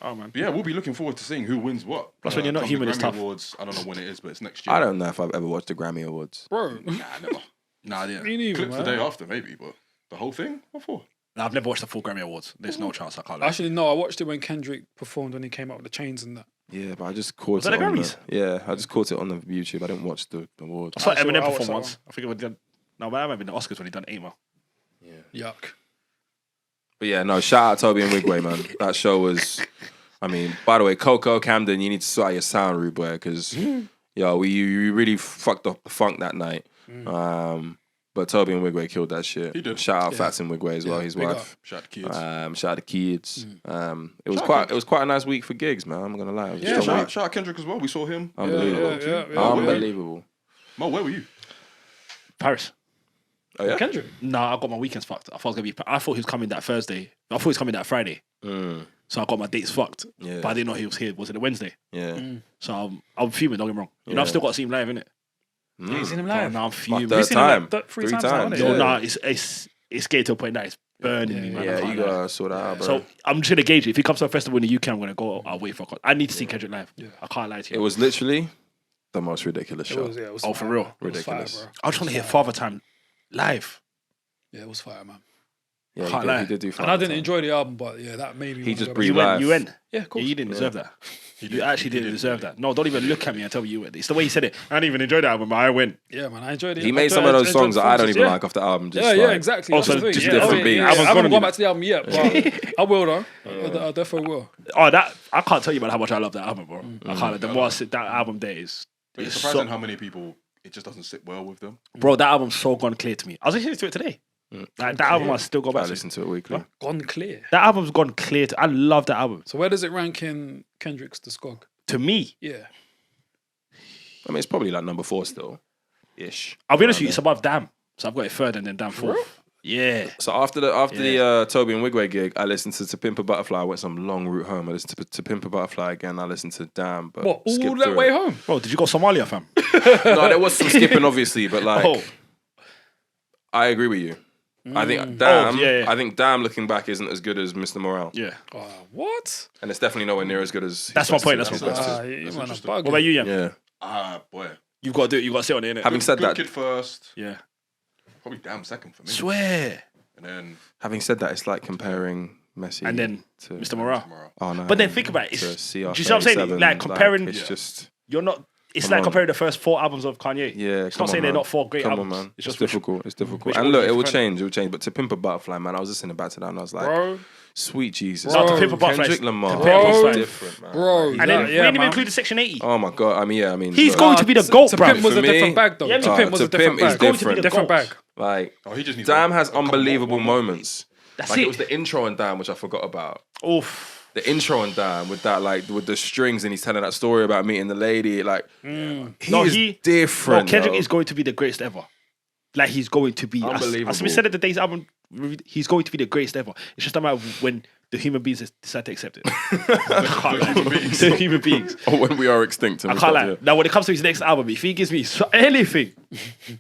Oh man. Yeah, we'll be looking forward to seeing who wins what. Plus, when you're not come human, the it's Grammy tough. Awards, I don't know when it is, but it's next year. I don't know if I've ever watched the Grammy Awards. Bro. Nah, never. Nah, yeah. Me neither, Clips the man. day after, maybe, but the whole thing? What for? No, I've never watched the full Grammy Awards. There's no chance I can't. Lie. Actually, no. I watched it when Kendrick performed when he came out with the chains and that. Yeah, but I just caught that it the on Grammys? Yeah, I just caught it on the YouTube. I didn't watch the awards. I saw Actually, Eminem I watched perform that once. I think it was done. No, but I remember the Oscars when he done 8 Mile. Yuck. But yeah, no, shout out Toby and Wigway, man. That show was, I mean, by the way, Coco, Camden, you need to sort out your sound, rude boy, because, yo, you really fucked up the funk that night. But Toby and Wigway killed that shit. He did. Shout out Yeah. Fats and Wigway as well, his big wife. Shout out to kids. Shout out to kids. It was Shout out quite a nice week for gigs, man. I'm not gonna lie. It was a yeah, strong week. shout out Kendrick as well. We saw him. Unbelievable. Yeah. Unbelievable. Mo, where were you? Paris. Oh yeah. Kendrick. No, I got my weekends fucked. I thought he was coming that Thursday. I thought he was coming that Friday. So I got my dates fucked. Yeah. But I didn't know he was here. Was it a Wednesday? Yeah. So I'm fuming. Don't get me wrong. You know, I've still got to see him live, innit? You seen him Oh, live? now I'm fuming. third seen him time. like three 3 times, times. haven't Yo, you? nah, it's getting to a point that it's burning me, man. I Yeah, can't you lie. gotta sort that out, bro. So I'm just gonna gauge it. If he comes to a festival in the UK, I'm gonna go. I'll wait for. I need to see Kendrick live. I can't lie to you. it was literally the most ridiculous show. It was Oh, for fire, real? man. It was Ridiculous. fire, bro. I just want to hear Father Time live. Yeah, it was fire, man. Yeah, Can't he lie. did do And I didn't fun. enjoy the album, but yeah, that made me. He wanna just go back. breathed You went. life. You went. Yeah, of course. Yeah, you didn't deserve that. You actually didn't deserve that. No, don't even look at me and tell me you went. It's the way he said it. I didn't even enjoy the album, but I went. Yeah, man, I enjoyed it. He I made some enjoyed- of those I enjoyed songs that I don't performances, even yeah. like off the album. Just Yeah, like, exactly. Also, That's the thing. just Yeah, different yeah, beats. yeah. Album's I haven't gonna gone be back to the album yet, but I will though. I definitely will. Oh, that I can't tell you about how much I love that album, bro. I can't. The more I sit, that album there is. But it's is surprising so, how many people it just doesn't sit well with them. bro, that album's so gone clear to me. I was listening to it today. Like, that album I still go I back to. listen to it weekly. Gone clear. That album's gone clear. I love that album. So where does it rank in Kendrick's Discog? To me, Yeah. I mean, it's probably like number 4 still, ish. I'll be honest with you, it's above Damn. So I've got it third and then Damn fourth. Yeah. So after the Toby and Wigway gig, I listened to Pimp a Butterfly. I went some long route home. I listened to Pimp a Butterfly again. I listened to Damn, but What, all skipped that through way it. home? Bro, did you go Somalia, fam? No, there was some skipping, obviously, but like, Oh. I agree with you. I think Damn. yeah. I think Damn, looking back, isn't as good as Mr. Morale, Yeah. What? and it's definitely nowhere near as good as. That's my point, that's his my best point. two. You That's man are interesting. bugging. What about you, Yam? Yeah. Boy. You've got to do it. You've got to sit on it, innit? Having said Good that, Kid first. Yeah. probably damn second for me. Swear. And then Having said that, it's like comparing Messi And then to Mr. Morale. Oh, no, But then think about it. to It's, do you see what I'm saying? CR37, Like comparing, it's just you're not. It's Come like on. comparing the first 4 albums of Kanye. yeah. It's not saying they're not 4 great Come albums. on, man. It's It's just difficult. It's difficult. which And look, audience it will you find change. It will change. But to Pimp a Butterfly, man, I was listening back to that and I was like, Bro, sweet Jesus. No, to Pimp a Butterfly Kendrick is- Lamar. to Pimp a Butterfly. It's different, man. bro. And then yeah, we didn't even man. include the Section 80. Oh my god. I mean, He's look, going to be the GOAT, To bro. Pimp was For a me- different bag, though. Yeah, To Pimp was to a different Pimp is bag. Going to be the different. GOAT. bag. Like, he just needs Damn a has couple unbelievable more moments. That's Like it. it was the intro and Damn, which I forgot about. Oof. The intro and Damn with that, like with the strings, and he's telling that story about meeting the lady. Like he is different. No, Kendrick yo. is going to be the greatest ever. Like he's going to be Unbelievable. As we said at the day's album, he's going to be the greatest ever. It's just a matter of when the human beings decide to accept it. I can't lie. The human beings. Or when we are extinct. And I we can't stop lie. here. Now, when it comes to his next album, if he gives me anything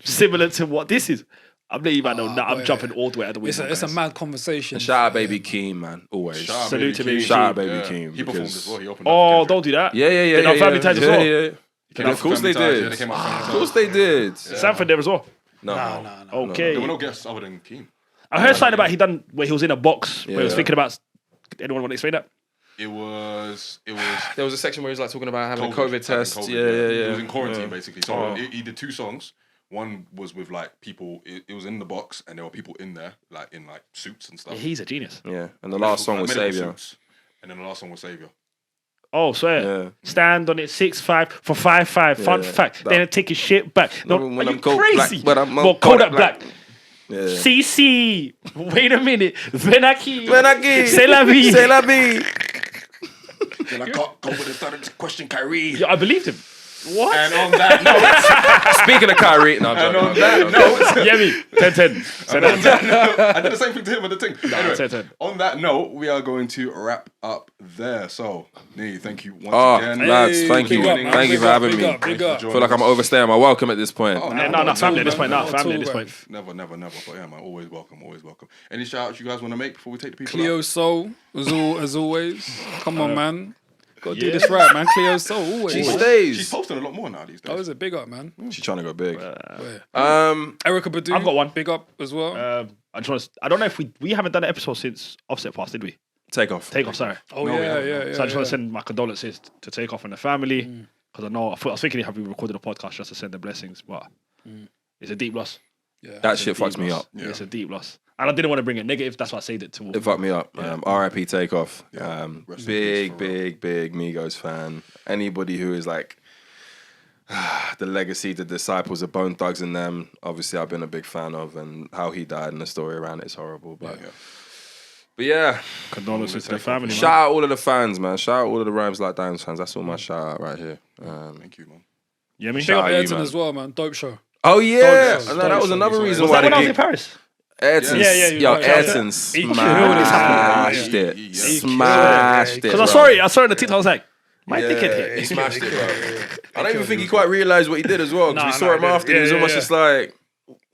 similar to what this is, I'm not even. I'm boy. jumping all the way out the window. It's a mad conversation. And shout out Baby Keem, man. Always. Shout out Salute Baby to Baby Keem. Shout out Baby Yeah. Keem, He performed because- as well. He opened up. Oh, Kendrick. don't do that. Yeah. They're not family ties as well. Came out Of for course they Family Ties, did. yeah, they came out for Family Of Ties. course they did. Sanford there as well. No. Okay. There were no guests other than Keem. I heard something about he done where he was in a box where he was Yeah. thinking about. Anyone want to explain that? It was There was a section where he was like talking about having a COVID having test. COVID, Yeah. He was in quarantine Yeah. basically. So he did 2 songs. One was with like people. It was in the box, and there were people in there, like in like suits and stuff. He's a genius. Yeah. And the last song was Medical Savior. suits. And then the last song was Savior. Oh, swear. Yeah. Stand on it 6'5" for 5'5". Fun Yeah, fact. that- Then take his shit back. No, When are I'm you cold crazy? black, but I'm Well, cold Kodak black. Black. Yeah. CC. Wait a minute. Ven aquí. Ven aquí. C'est la vie. C'est la vie. Then I got over and started to question Kyrie. Yeah, I believed him. What? And on that note, Speaking of Kyrie, no, I'm joking. Yeah, me. 10-10. Say that. I did the same thing to him with the thing. Anyway, 10-10. on that note, we are going to wrap up there. So, Nee, thank you once Oh, again. lads, thank you. Big up, man. Thank you Big for up, having big me. up, big up. I feel like I'm overstaying my welcome at this point. Oh, No, family at this point. No, Not family at at this all, point. Never. But yeah, man, always welcome. Any shout outs you guys want to make before we take the people Cleo out? Soul, as always. Come on, man. Gotta do this right, man. Cleo Soul, always. She She's stays. posting a lot more now these days. That was a big up, man. She's trying to go big. Where? Erica Badu. I've got one. Big up as well. I just want to. I don't know if we haven't done an episode since Offset passed, did we? Take off. Take off. Sorry. oh, no, we yeah. So I just want to send my condolences to Take Off and the family because I was thinking have we recorded a podcast just to send the blessings, but it's a deep loss. That shit fucks me up. It's a deep loss, and I didn't want to bring it negative. That's why I said it to. It fucked me up. R.I.P. Takeoff. Rest in Big, peace, big Migos fan. Anybody who is like the legacy, the disciples of Bone Thugs and them, obviously I've been a big fan of, and how he died and the story around it is horrible. But yeah, Condolences to the family. shout out all of the fans, man. Shout out all of the Rhymes Like Diamonds fans. That's all my shout out right here. Thank you, man. Yeah, me. Big Shout up out you, Ayrton man. as well, man. Dope show. Oh yeah, Dope and that was show. another reason Was why that when I was the in Paris? Ayrton, Yeah, yo, right. Ayrton smashed it, smashed it. Because I bro. saw it on the TikTok. I was like, my dickhead here. He smashed it, bro. I don't even think he quite realised what he did as well. Because we saw him he did. after, and he was almost just like,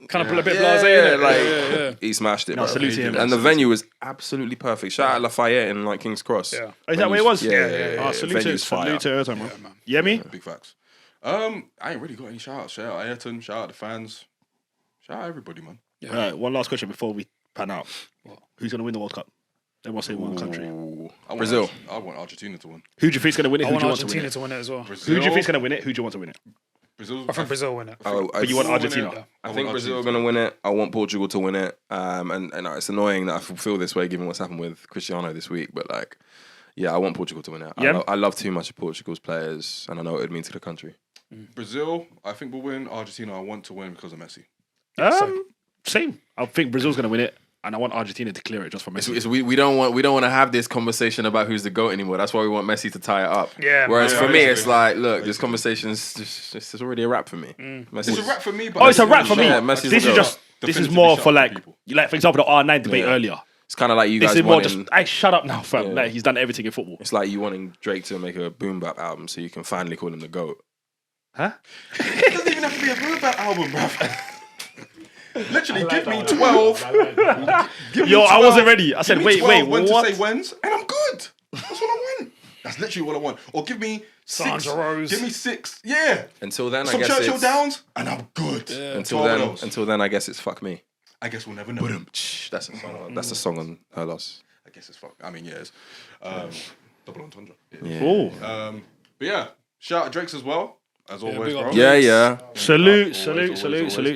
Kind of pull a bit yeah, blasé, innit? like yeah. he smashed it, No, bro. salute to him. And the venue was absolutely perfect. Shout out Lafayette in like King's Cross. Yeah. Is that where it was? Yeah. Oh, salute to Venue's fire. Ayrton, man. Yeah, me. Big facts. I ain't really got any shout outs. Shout out Ayrton, shout out the fans. Shout out everybody, man. All right, one last question before we pan out. Who's going to win the World Cup? Everyone say one country. I want Brazil. I want Argentina to win. Who do you think's going to win it? I Who want do you want to win Argentina it? to win it as well. Brazil. Who do you think's going to win it? Who do you want to win it? Brazil. I think Brazil win it. But you want Brazil Argentina? win it. I think Brazil are going to win it. I want Portugal to win it. And it's annoying that I feel this way given what's happened with Cristiano this week. But like, yeah, I want Portugal to win it. Yeah. I love too much of Portugal's players, and I know what it would mean to the country. Brazil, I think will win. Argentina, I want to win because of Messi. Same. I think Brazil's going to win it, and I want Argentina to clear it just for Messi. We don't want to have this conversation about who's the GOAT anymore. That's why we want Messi to tie it up. Yeah, Whereas man. for me, Yeah, it's like, look, this conversation's it's already a wrap for me. Messi's, It's a wrap for me, but Oh, it's a wrap for me. Yeah, Messi's This the is goat. just. This is Definitively more shout for out like, to people. for example, the R9 debate Yeah. earlier. It's kind of like you This guys is more wanting. just. Shut up now, fam. Yeah. Like he's done everything in football. It's like you wanting Drake to make a boom bap album so you can finally call him the GOAT. Huh? It doesn't even have to be a boom bap album, bruv. Literally, give me 12. Give me Yo, I 12. wasn't ready. I said, Give me wait, 12 when what? to say when's, and I'm good. That's what I want. That's literally what I want. Or give me six. Sandra Rose. Give me 6. Yeah. Until then, I Some guess Churchill it's... Downs, and I'm good. Yeah. Until then, I guess it's fuck me. I guess we'll never know. That's a song. That's a song on her loss. I guess it's fuck. I mean, yes. Double entendre. Yeah. Oh, But yeah, shout out Drake's as well, as always, big up bro. Drake. Yeah. salute, Always, salute, always.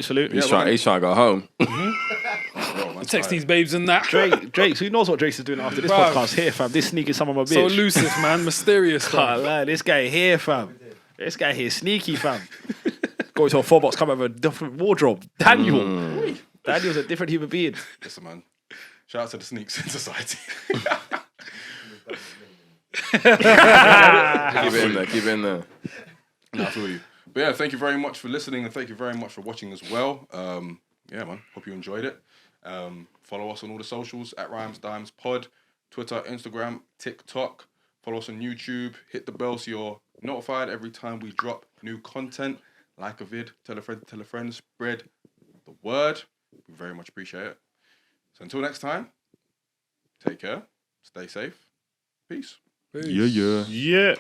salute. Yeah, He's trying to go home. Bro, man's Text tired. these babes and that. Drake, who knows what Drake's is doing after this Bruv. podcast here, fam? This sneaky son of a bitch. So elusive, man. Mysterious, Can't fam. lie, this guy here, fam. This guy here, sneaky, fam. Go to a 4-box, come out with a different wardrobe. Daniel's a different human being. Listen, man. Shout out to the sneaks in society. Keep it in there. No, I feel you. But yeah, thank you very much for listening and thank you very much for watching as well. Yeah, man. Hope you enjoyed it. Follow us on all the socials at Rhymes Dimes Pod, Twitter, Instagram, TikTok. Follow us on YouTube. Hit the bell so you're notified every time we drop new content. Like a vid, tell a friend, spread the word. We very much appreciate it. So until next time, take care, stay safe, peace. Yeah.